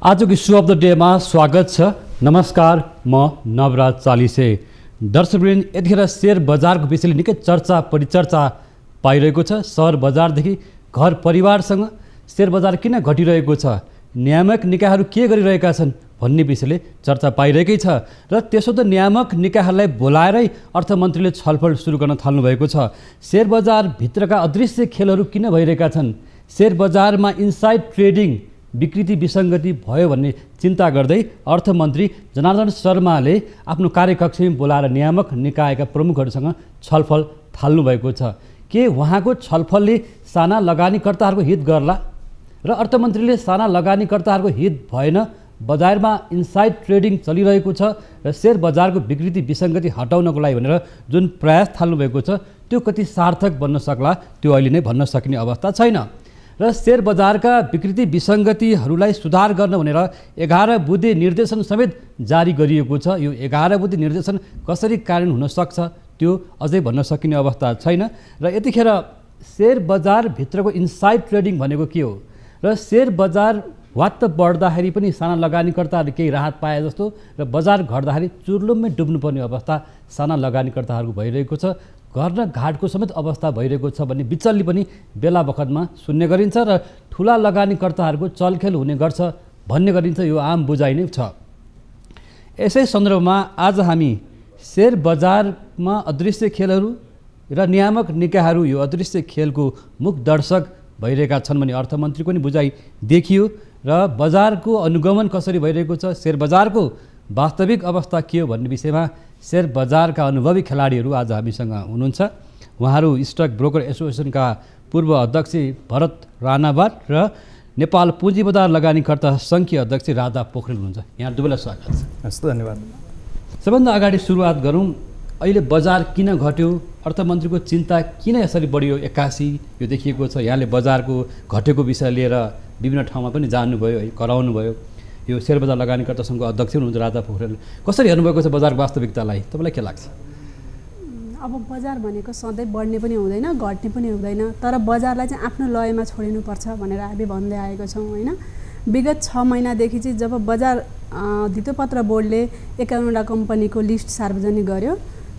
आजको issue of the डेमा स्वागत छ। नमस्कार, म नवराज चालिसे। दर्शकवृन्द, यतिखेर शेयर बजारको विषयले निकै चर्चा परिचर्चा पाइरहेको छ। सहर बजारदेखि घर परिवारसँग शेयर बजार किन घटिरहेको छ, नियामक निकायहरू के गरिरहेका छन् भन्ने विषयले चर्चा पाइरहेकै छ। र त्यसो त नियामक निकायहरूलाई बोलाएरै अर्थमन्त्रीले छलफल सुरु गर्न थाल्नुभएको छ। शेयर बजारभित्रका अदृश्य खेलहरू किन भइरहेका छन्, शेयर बजारमा इनसाइड ट्रेडिङ विकृति विसङ्गति भयो भन्ने चिन्ता गर्दै अर्थमन्त्री जनार्दन शर्माले आफ्नो कार्यकक्षमा बोलाएर नियामक निकायका प्रमुखहरूसँग छलफल थाल्नुभएको छ। के उहाँको छलफलले साना लगानीकर्ताहरूको हित गर्ला र अर्थमन्त्रीले साना लगानीकर्ताहरूको हित भएन, बजारमा इनसाइड ट्रेडिङ चलिरहेको छ र शेयर बजारको विकृति विसङ्गति हटाउनको लागि भनेर जुन प्रयास थाल्नुभएको छ त्यो कति सार्थक बन्न सक्ला त्यो अहिले नै भन्न सकिने अवस्था छैन। र शेयर बजारका विकृति विसङ्गतिहरूलाई सुधार गर्न भनेर 11 बुँदे निर्देशन समेत जारी गरिएको छ। यो 11 बुँदे निर्देशन कसरी कार्यान्वयन हुन सक्छ त्यो अझै भन्न सकिने अवस्था छैन। र यतिखेर शेयर बजारभित्रको इनसाइड ट्रेडिङ भनेको के हो र शेयर बजार वात्त बढ्दाखेरि पनि साना लगानीकर्ताहरूले केही राहत पाए जस्तो र बजार घट्दाखेरि चुर्लुम्मै डुब्नुपर्ने अवस्था साना लगानीकर्ताहरूको भइरहेको छ। घर र घाटको समेत अवस्था भइरहेको छ भन्ने विचल्ली पनि बेला बखतमा सुन्ने गरिन्छ र ठुला लगानीकर्ताहरूको चलखेल हुने गर्छ भन्ने गरिन्छ। यो आम बुझाइ नै छ। यसै सन्दर्भमा आज हामी शेयर बजारमा अदृश्य खेलहरू र नियामक निकायहरू यो अदृश्य खेलको मुख दर्शक भइरहेका छन् भन्ने अर्थमन्त्रीको नि बुझाइ देखियो र बजारको अनुगमन कसरी भइरहेको छ, शेयर बजारको वास्तविक अवस्था के हो भन्ने विषयमा शेयर बजारका अनुभवी खेलाडीहरू आज हामीसँग हुनुहुन्छ। उहाँहरू स्टक ब्रोकर एसोसिएसनका पूर्व अध्यक्ष भरत राणाबाट र नेपाल पुँजी बजार लगानीकर्ता सङ्घीय अध्यक्ष राधा पोखरेल हुनुहुन्छ। यहाँ दुवैलाई स्वागत छ। हस्, धन्यवाद। सबभन्दा अगाडि सुरुवात गरौँ, अहिले बजार किन घट्यो, अर्थमन्त्रीको चिन्ता किन यसरी बढ्यो एक्कासी यो देखिएको छ। यहाँले बजारको घटेको विषय लिएर विभिन्न ठाउँमा पनि जान्नुभयो है, कराउनु भयो। यो शेयर बजार लगानीकर्ता सङ्घको अध्यक्ष हुनुहुन्छ राधा पोखरेल, कसरी हेर्नुभएको छ बजारको वास्तविकतालाई, तपाईँलाई के लाग्छ? अब बजार भनेको सधैँ बढ्ने पनि हुँदैन, घट्ने पनि हुँदैन, तर बजारलाई चाहिँ आफ्नो लयमा छोडिनुपर्छ भनेर हामी भन्दै आएको छौँ होइन। विगत 6 महिनादेखि चाहिँ जब बजार धितोपत्र बोर्डले 51वटा कम्पनीको लिस्ट सार्वजनिक गर्यो,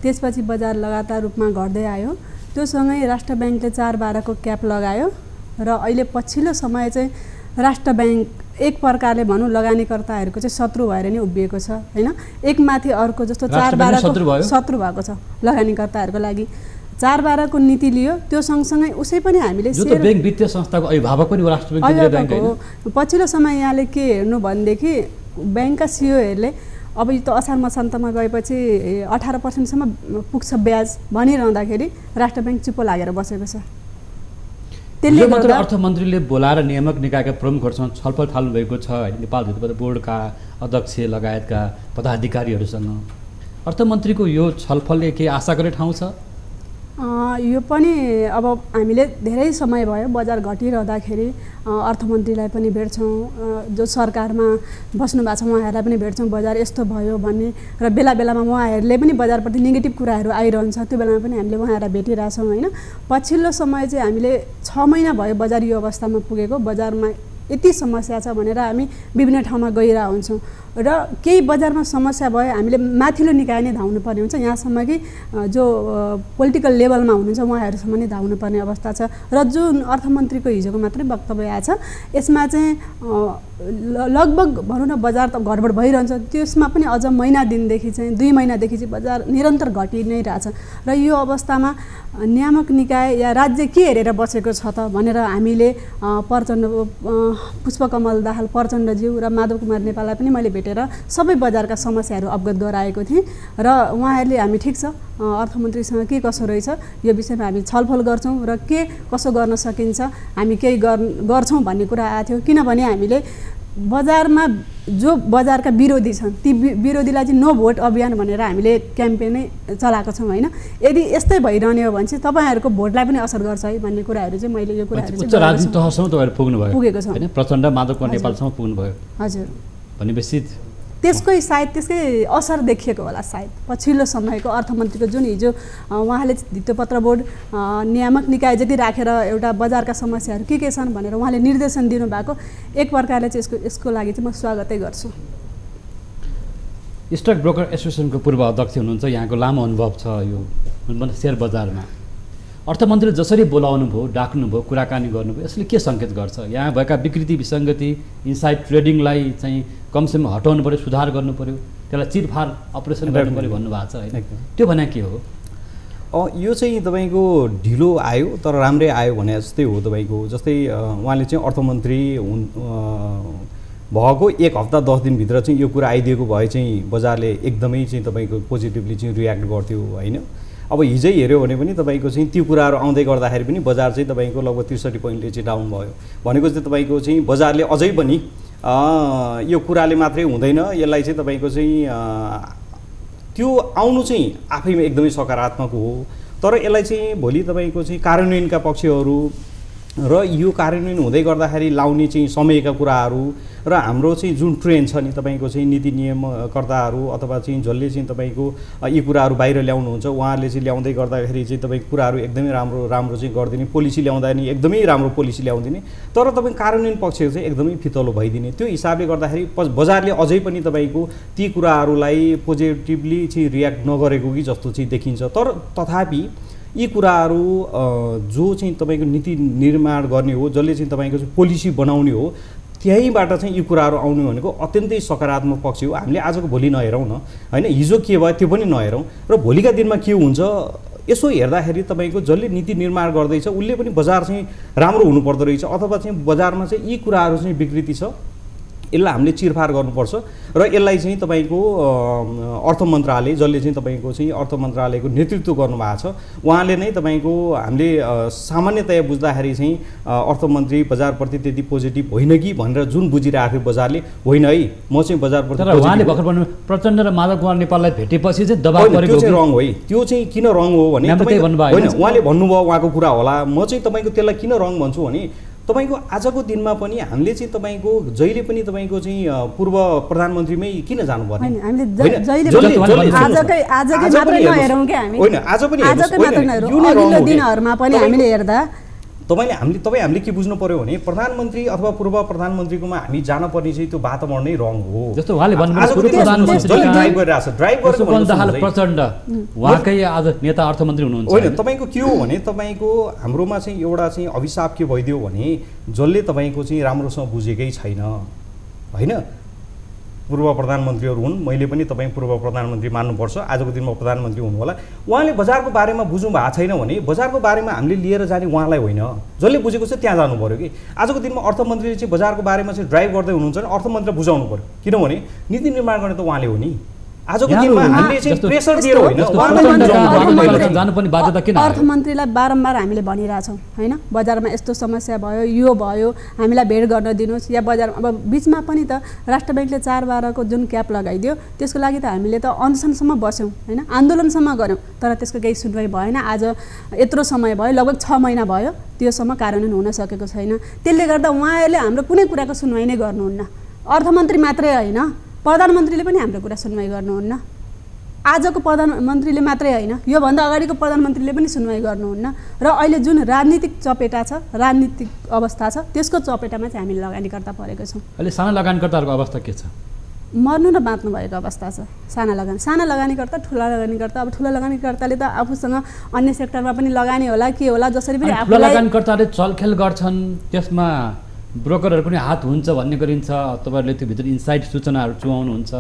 त्यसपछि बजार लगातार रूपमा घट्दै आयो। त्योसँगै राष्ट्र ब्याङ्कले 4/12 को क्याप लगायो र अहिले पछिल्लो समय चाहिँ राष्ट्र ब्याङ्क एक प्रकारले भनौँ लगानीकर्ताहरूको चाहिँ शत्रु भएर नै उभिएको छ होइन। एकमाथि अर्को जस्तो 4/12 को शत्रु भएको छ लगानीकर्ताहरूको लागि। 4/12 को नीति लियो, त्यो सँगसँगै उसै पनि हामीले शेयर ब्याङ्क वित्तीय संस्थाको अभिभावक पनि हो राष्ट्र ब्याङ्क हो। पछिल्लो समय यहाँले के हेर्नु भनेदेखि ब्याङ्कका सिओहरूले अब यो त असार मसान्तमा गएपछि 18% पुग्छ ब्याज भनिरहँदाखेरि राष्ट्र ब्याङ्क चुप्पो लागेर बसेको छ। त्यसले गर्दा अर्थमन्त्रीले बोलाएर नियामक निकायका प्रमुखहरूसँग छलफल थाल्नुभएको छ होइन, नेपाल धितोपत्र बोर्डका अध्यक्ष लगायतका पदाधिकारीहरूसँग। अर्थमन्त्रीको यो छलफलले के आशा गर्ने ठाउँ छ? यो पनि अब हामीले धेरै समय भयो बजार घटिरहँदाखेरि अर्थमन्त्रीलाई पनि भेट्छौँ, जो सरकारमा बस्नु भएको छ उहाँहरूलाई पनि भेट्छौँ, बजार यस्तो भयो भन्ने र बेला बेलामा उहाँहरूले पनि बजारप्रति नेगेटिभ कुराहरू आइरहन्छ, त्यो बेलामा पनि हामीले उहाँहरूलाई भेटिरहेछौँ होइन। पछिल्लो समय चाहिँ हामीले 6 महिना भयो बजार यो अवस्थामा पुगेको, बजारमा यति समस्या छ भनेर हामी विभिन्न ठाउँमा गइरहेको हुन्छौँ र केही बजारमा समस्या भयो हामीले माथिल्लो निकाय नै धाउनु पर्ने हुन्छ, यहाँसम्म कि जो पोलिटिकल लेभलमा हुनुहुन्छ उहाँहरूसम्म नै धाउनु पर्ने अवस्था छ। र जुन अर्थमन्त्रीको हिजोको मात्रै वक्तव्य आएछ यसमा चाहिँ लगभग भनौँ न बजार त गडबड भइरहन्छ, त्यसमा पनि अझ महिना दिनदेखि चाहिँ 2 महिनादेखि चाहिँ बजार निरन्तर घटि नै रहेछ। र यो अवस्थामा नियामक निकाय या राज्य के हेरेर बसेको छ त भनेर हामीले प्रचण्ड पुष्पकमल दाहाल प्रचण्डज्यू र माधव कुमार नेपाललाई पनि मैले भेटेर सबै बजारका समस्याहरू अवगत गराएको थिएँ र उहाँहरूले हामी ठिक छ अर्थमन्त्रीसँग के कसो रहेछ यो विषयमा हामी छलफल गर्छौँ र के कसो गर्न सकिन्छ हामी केही गर्छौँ भन्ने कुरा आएको थियो। किनभने हामीले बजारमा जो बजारका विरोधी छन् ती विरोधीलाई चाहिँ नो भोट अभियान भनेर हामीले क्याम्पेनै चलाएको छौँ होइन। यदि यस्तै भइरहने हो भने चाहिँ तपाईँहरूको भोटलाई पनि असर गर्छ है भन्ने कुराहरू चाहिँ मैले यो कुराहरू चाहिँ राजनीतिक तहसम्म तपाईँहरू पुग्नुभयो पुगेको छ, प्रचण्ड माधव कुमार नेपालसम्म पुग्नुभयो हजुर। भनेपछि त्यसकै सायद त्यसकै असर देखिएको होला सायद पछिल्लो समयको अर्थमन्त्रीको जुन हिजो उहाँले भित्तोपत्र बोर्ड नियामक निकाय जति राखेर एउटा बजारका समस्याहरू के छन् भनेर उहाँले निर्देशन दिनुभएको एक प्रकारले चाहिँ यसको लागि चाहिँ म स्वागतै गर्छु। स्टक ब्रोकर एसोसिएसनको पूर्व अध्यक्ष हुनुहुन्छ, यहाँको लामो अनुभव छ यो सेयर बजारमा। अर्थमन्त्रीले जसरी बोलाउनु भयो, डाक्नुभयो, कुराकानी गर्नुभयो, यसले के सङ्केत गर्छ? यहाँ भएका विकृति विसङ्गति इनसाइड ट्रेडिङलाई चाहिँ कमसेकम हटाउनु पऱ्यो, सुधार गर्नु पऱ्यो, त्यसलाई चिरफार अपरेसन गर्नु पऱ्यो भन्नुभएको छ होइन? त्यो भने के हो? यो चाहिँ तपाईँको ढिलो आयो तर राम्रै आयो भने जस्तै हो। तपाईँको जस्तै उहाँले चाहिँ अर्थमन्त्री भएको 1 हप्ता 10 दिनभित्र चाहिँ यो कुरा आइदिएको भए चाहिँ बजारले एकदमै चाहिँ तपाईँको पोजिटिभली चाहिँ रियाक्ट गर्थ्यो होइन? अब हिजै हेऱ्यो भने पनि तपाईँको चाहिँ त्यो कुराहरू आउँदै गर्दाखेरि पनि बजार चाहिँ तपाईँको लगभग 63 पोइन्टले चाहिँ डाउन भयो। भनेको चाहिँ तपाईँको चाहिँ बजारले अझै पनि यो कुराले मात्रै हुँदैन, यसलाई चाहिँ तपाईँको चाहिँ त्यो आउनु चाहिँ आफैमा एकदमै सकारात्मक हो। तर यसलाई चाहिँ भोलि तपाईँको चाहिँ कार्यान्वयनका पक्षहरू र यो कार्यान्वयन हुँदै गर्दाखेरि लाउने चाहिँ समयका कुराहरू र हाम्रो चाहिँ जुन ट्रेन्ड छ नि तपाईँको चाहिँ नीति नियमकर्ताहरू अथवा चाहिँ जसले चाहिँ तपाईँको यी कुराहरू बाहिर ल्याउनुहुन्छ उहाँहरूले चाहिँ ल्याउँदै गर्दाखेरि चाहिँ तपाईँको कुराहरू एकदमै राम्रो चाहिँ गरिदिने, पोलिसी ल्याउँदा नि एकदमै राम्रो पोलिसी ल्याउँदिने, तर तपाईँको कार्यान्वयन पक्ष चाहिँ एकदमै फितलो भइदिने। त्यो हिसाबले गर्दाखेरि बजारले अझै पनि तपाईँको ती कुराहरूलाई पोजिटिभली चाहिँ रियाक्ट नगरेको कि जस्तो चाहिँ देखिन्छ। तर तथापि यी कुराहरू जो चाहिँ तपाईँको नीति निर्माण गर्ने हो, जसले चाहिँ तपाईँको चाहिँ पोलिसी बनाउने हो, त्यहीँबाट चाहिँ यी कुराहरू आउने भनेको अत्यन्तै सकारात्मक पक्ष हो। हामीले आजको भोलि नहेरौँ न होइन, हिजो के भयो त्यो पनि नहेरौँ र भोलिका दिनमा के हुन्छ यसो हेर्दाखेरि तपाईँको जसले नीति निर्माण गर्दैछ उसले पनि बजार चाहिँ राम्रो हुनुपर्दो रहेछ अथवा चाहिँ बजारमा चाहिँ यी कुराहरू चाहिँ विकृति छ, यसलाई हामीले चिरफार गर्नुपर्छ र यसलाई चाहिँ तपाईँको अर्थ मन्त्रालय जसले चाहिँ तपाईँको चाहिँ अर्थ मन्त्रालयको नेतृत्व गर्नुभएको छ उहाँले नै तपाईँको हामीले सामान्यतया बुझ्दाखेरि चाहिँ अर्थमन्त्री बजारप्रति त्यति पोजिटिभ होइन कि भनेर जुन बुझिरहेको थियो बजारले, होइन है म चाहिँ बजारप्रति उहाँले भर्खर भन्नु प्रचण्ड र माधव कुमार नेपाललाई भेटेपछि चाहिँ दबाब गरेको त्यो चाहिँ रङ हो है। त्यो चाहिँ किन रङ हो भने होइन उहाँले भन्नुभयो उहाँको कुरा होला, म चाहिँ तपाईँको त्यसलाई किन रङ भन्छु भने तपाईँको आजको दिनमा पनि हामीले चाहिँ तपाईँको जहिले पनि तपाईँको चाहिँ पूर्व प्रधानमन्त्रीमै किन जानुपर्ने होइन? आज पनि दिनहरुमा पनि हामीले हेर्दा हामीले के बुझ्नु पर्यो भने प्रधानमन्त्री अथवा पूर्व प्रधानमन्त्रीकोमा हामी जान पर्ने चाहिँ त्यो वातावरण नै रङ हो। जस्तो उहाँले ड्राइभ गरिरहेको प्रचण्ड उहाँकै आज नेता अर्थमन्त्री हुनुहुन्छ होइन। तपाईँको के हो भने तपाईँको हाम्रोमा चाहिँ एउटा चाहिँ अभिशाप के भइदियो भने जसले तपाईँको चाहिँ राम्रोसँग बुझेकै छैन होइन। पूर्व प्रधानमन्त्रीहरू हुन्, मैले पनि तपाईँ पूर्व प्रधानमन्त्री मान्नुपर्छ, आजको दिनमा प्रधानमन्त्री हुनु होला, उहाँले बजारको बारेमा बुझ्नु भएको छैन भने बजारको बारेमा हामीले लिएर जाने उहाँलाई होइन, जसले बुझेको छ त्यहाँ जानु पऱ्यो कि। आजको दिनमा अर्थमन्त्रीले चाहिँ बजारको बारेमा चाहिँ ड्राइभ गर्दै हुनुहुन्छ भने अर्थमन्त्रीलाई बुझाउनु पऱ्यो, किनभने नीति निर्माण गर्ने त उहाँले हो नि। आजको दिनमा हामीले चाहिँ प्रेसर दिएर होइन जानुपर्ने बाध्यता किन? अर्थमन्त्रीलाई बारम्बार हामीले भनिरहेछौँ होइन, बजारमा यस्तो समस्या भयो, यो भयो, हामीलाई भेट गर्न दिनुहोस्। या बजार अब बिचमा पनि त राष्ट्र ब्याङ्कले 4/12 जुन क्याप लगाइदियो त्यसको लागि त हामीले त अनसनसम्म बस्यौँ होइन, आन्दोलनसम्म गऱ्यौँ, तर त्यसको केही सुनवाई भएन। आज यत्रो समय भयो, लगभग 6 महिना भयो, त्योसम्म कार्यान्वयन हुन सकेको छैन। त्यसले गर्दा उहाँहरूले हाम्रो कुनै कुराको सुनवाई नै गर्नुहुन्न। अर्थमन्त्री मात्रै होइन, प्रधानमन्त्रीले पनि हाम्रो कुरा सुनवाई गर्नुहुन्न। आजको प्रधानमन्त्रीले मात्रै होइन, योभन्दा अगाडिको प्रधानमन्त्रीले पनि सुनवाई गर्नुहुन्न। र अहिले जुन राजनीतिक चपेटा छ, राजनीतिक अवस्था छ, त्यसको चपेटामा चाहिँ हामी लगानीकर्ता परेको छौँ। अहिले साना लगानीकर्ताहरूको अवस्था के छ? मर्नु र बाँच्नु भएको अवस्था छ। साना लगानीकर्ता, ठुला लगानीकर्ता। अब ठुला लगानीकर्ताले त आफूसँग अन्य सेक्टरमा पनि लगानी होला के होला, जसरी पनि ठुला लगानीकर्ताले चलखेल गर्छन्, त्यसमा ब्रोकरहरू पनि हात हुन्छ भन्ने गरिन्छ। तपाईँहरूले त्यो भित्र इनसाइड सूचनाहरू चुहाउनुहुन्छ,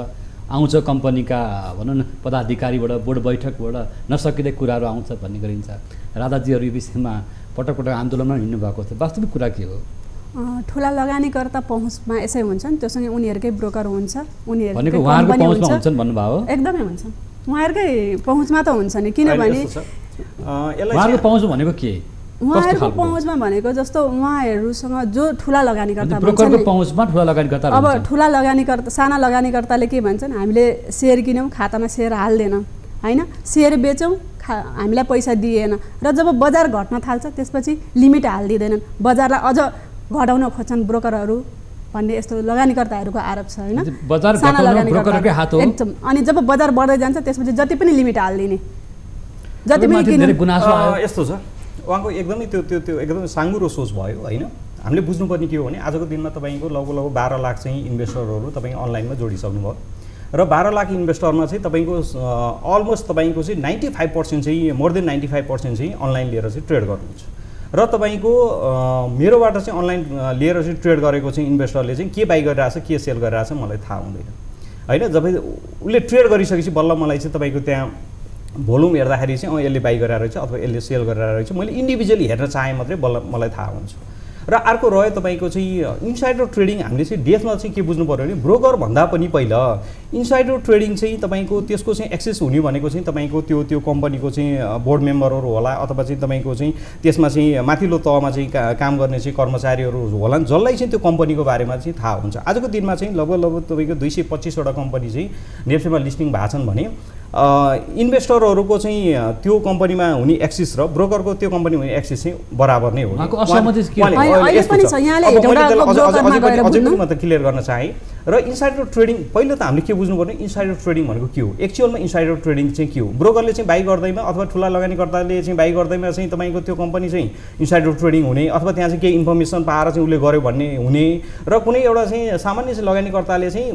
आउँछ कम्पनीका भनौँ न पदाधिकारीबाट, बोर्ड बैठकबाट नसकिँदै कुराहरू आउँछ भन्ने गरिन्छ। राधाजीहरू यो विषयमा पटक पटक आन्दोलनमा हिँड्नु भएको छ, वास्तविक कुरा के हो? ठुला लगानीकर्ता पहुँचमा यसै हुन्छन्, त्योसँगै उनीहरूकै ब्रोकर हुन्छ, उनीहरूकै पहुँचमा हुन्छन् भन्नुभयो? एकदमै हुन्छन्, उहाँहरूकै पहुँचमा त हुन्छ नि। किनभने उहाँहरूको पहुँच भनेको के? उहाँहरूको पहुँचमा भनेको जस्तो उहाँहरूसँग जो ठुला लगानीकर्ता ब्रोकरको पहुँचमा ठुला लगानीकर्ता, अब ठुला लगानीकर्ता, साना लगानीकर्ताले के भन्छन्, हामीले सेयर किन्यौँ, खातामा सेयर हाल्दैनौँ होइन, सेयर बेचौँ, हामीलाई पैसा दिएन, र जब बजार घट्न थाल्छ त्यसपछि लिमिट हालिदिँदैनन्, बजारलाई अझ घटाउन खोज्छन् ब्रोकरहरू। भन्ने यस्तो लगानीकर्ताहरूको आरोप छ होइन। बजार साना घटाउनु लगानीकर्ता ब्रोकरकै हात हो। एकदम। अनि जब बजार बढ्दै जान्छ त्यसपछि जति पनि लिमिट हालिदिने, जति पनि माथि धेरै गुनासो आयो। यस्तो छ उहाँको एकदमै त्यो एकदमै साँगुरो सोच भयो होइन। हामीले बुझ्नुपर्ने के हो भने आजको दिनमा तपाईँको लगभग 12 लाख चाहिँ इन्भेस्टरहरू तपाईँ अनलाइनमा जोडिसक्नु भयो र 12 लाख इन्भेस्टरमा चाहिँ तपाईँको अलमोस्ट तपाईँको चाहिँ 95% चाहिँ मोर देन 95% चाहिँ अनलाइन लिएर चाहिँ ट्रेड गर्नुहुन्छ र तपाईँको मेरोबाट चाहिँ अनलाइन लिएर चाहिँ ट्रेड गरेको चाहिँ इन्भेस्टरले चाहिँ के बाई गरिरहेछ के सेल गरिरहेछ मलाई थाहा हुँदैन होइन। जब उसले ट्रेड गरिसकेपछि बल्ल मलाई चाहिँ तपाईँको त्यहाँ भोल्युम हेर्दाखेरि चाहिँ यसले बाई गरेर रहेछ अथवा यसले सेल गरेर रहेछ मैले इन्डिभिजुअली हेर्न चाहे मात्रै बल्ल मलाई थाहा हुन्छ। र अर्को रह्यो तपाईँको चाहिँ इन्साइडर ट्रेडिङ हामीले चाहिँ डेफमा चाहिँ के बुझ्नु पऱ्यो भने ब्रोकर भन्दा पनि पहिला इन्साइडर ट्रेडिङ चाहिँ तपाईँको त्यसको चाहिँ एक्सेस हुने भनेको चाहिँ तपाईँको त्यो कम्पनीको चाहिँ बोर्ड मेम्बरहरू होला अथवा चाहिँ तपाईँको चाहिँ त्यसमा चाहिँ माथिल्लो तहमा चाहिँ काम गर्ने चाहिँ कर्मचारीहरू होला जसलाई चाहिँ त्यो कम्पनीको बारेमा चाहिँ थाहा हुन्छ। आजको दिनमा चाहिँ लगभग तपाईँको 225वटा कम्पनी चाहिँ नेप्सेमा लिस्टिङ भएको छन् भने इन्भेस्टरहरूको चाहिँ त्यो कम्पनीमा हुने एक्सेस र ब्रोकरको त्यो कम्पनीमा हुने एक्सेस चाहिँ बराबर नै हो। अझै पनि म त क्लियर गर्न चाहेँ र इन्साइडर ट्रेडिङ पहिला त हामीले के बुझ्नु पर्ने इन्साइडर ट्रेडिङ भनेको के हो। एक्चुअलमा इन्साइडर ट्रेडिङ चाहिँ के हो। ब्रोकरले चाहिँ बाई गर्दैमा अथवा ठुला लगानीकर्ताले चाहिँ बाई गर्दैमा चाहिँ तपाईँको त्यो कम्पनी चाहिँ इन्साइडर ट्रेडिङ हुने अथवा त्यहाँ चाहिँ केही इन्फर्मेसन पाएर चाहिँ उसले गर्यो भन्ने हुने र कुनै एउटा चाहिँ सामान्य चाहिँ लगानीकर्ताले चाहिँ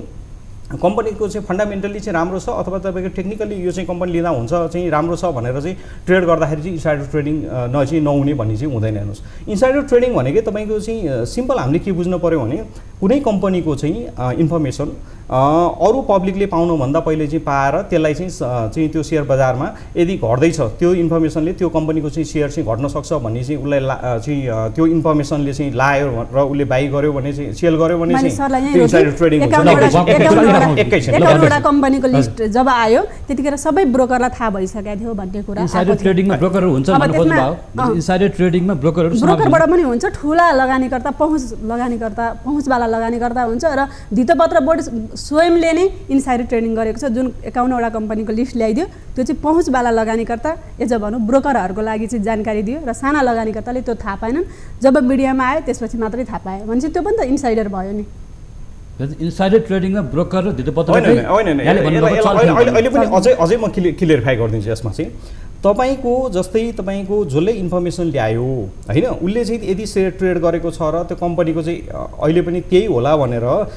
कम्पनीको चाहिँ फन्डामेन्टली चाहिँ राम्रो छ अथवा तपाईँको टेक्निकली यो चाहिँ कम्पनी लिँदा हुन्छ चाहिँ राम्रो छ भनेर चाहिँ ट्रेड गर्दाखेरि चाहिँ इन्साइडर ट्रेडिङ चाहिँ नहुने भन्ने चाहिँ हुँदैन। हेर्नुहोस् इन्साइडर ट्रेडिङ भनेकै तपाईँको चाहिँ सिम्पल हामीले के बुझ्नु पऱ्यो भने कुनै कम्पनीको चाहिँ इन्फर्मेसन अरू पब्लिकले पाउनुभन्दा पहिले चाहिँ पाएर त्यसलाई चाहिँ त्यो सेयर बजारमा यदि घट्दैछ त्यो इन्फर्मेसनले त्यो कम्पनीको चाहिँ सेयर चाहिँ घट्न सक्छ भन्ने चाहिँ उसलाई चाहिँ त्यो इन्फर्मेसनले चाहिँ लायो र उसले बाई गर्यो भने चाहिँ सेल गर्यो भने चाहिँ इन्साइडर ट्रेडिङ हुन्छ। एकवटा कम्पनीको लिस्ट जब आयो त्यतिखेर सबै ब्रोकरलाई थाहा भइसकेको थियो भन्ने कुरा। इन्साइडर ट्रेडिङमा ब्रोकरहरू हुन्छ भन्नु खोज्नु भयो। इन्साइडर ट्रेडिङमा ब्रोकरबाट पनि हुन्छ, ठुला लगानीकर्ता पहुँचवाला लगानीकर्ता हुन्छ र धितोपत्र बोर्ड स्वयंले नै इन्साइडर ट्रेडिङ गरेको छ। जुन 51वटा कम्पनीको लिस्ट ल्याइदियो त्यो चाहिँ पहुँचवाला लगानीकर्ता एज भनौँ ब्रोकरहरूको लागि चाहिँ जानकारी दियो र साना लगानीकर्ताले त्यो थाहा पाएनन्। जब मिडियामा आयो त्यसपछि मात्रै थाहा पायो भने चाहिँ त्यो पनि त इन्साइडर भयो नि। इन्साइडर ट्रेडिङमा ब्रोकर र धितोपत्र अहिले पनि अझै म क्लियरिफाई गरिदिन्छु यसमा चाहिँ तपाईँको जस्तै तपाईँको जसले इन्फर्मेसन ल्यायो होइन उसले चाहिँ यदि सेयर ट्रेड गरेको छ र त्यो कम्पनीको चाहिँ अहिले पनि त्यही होला भनेर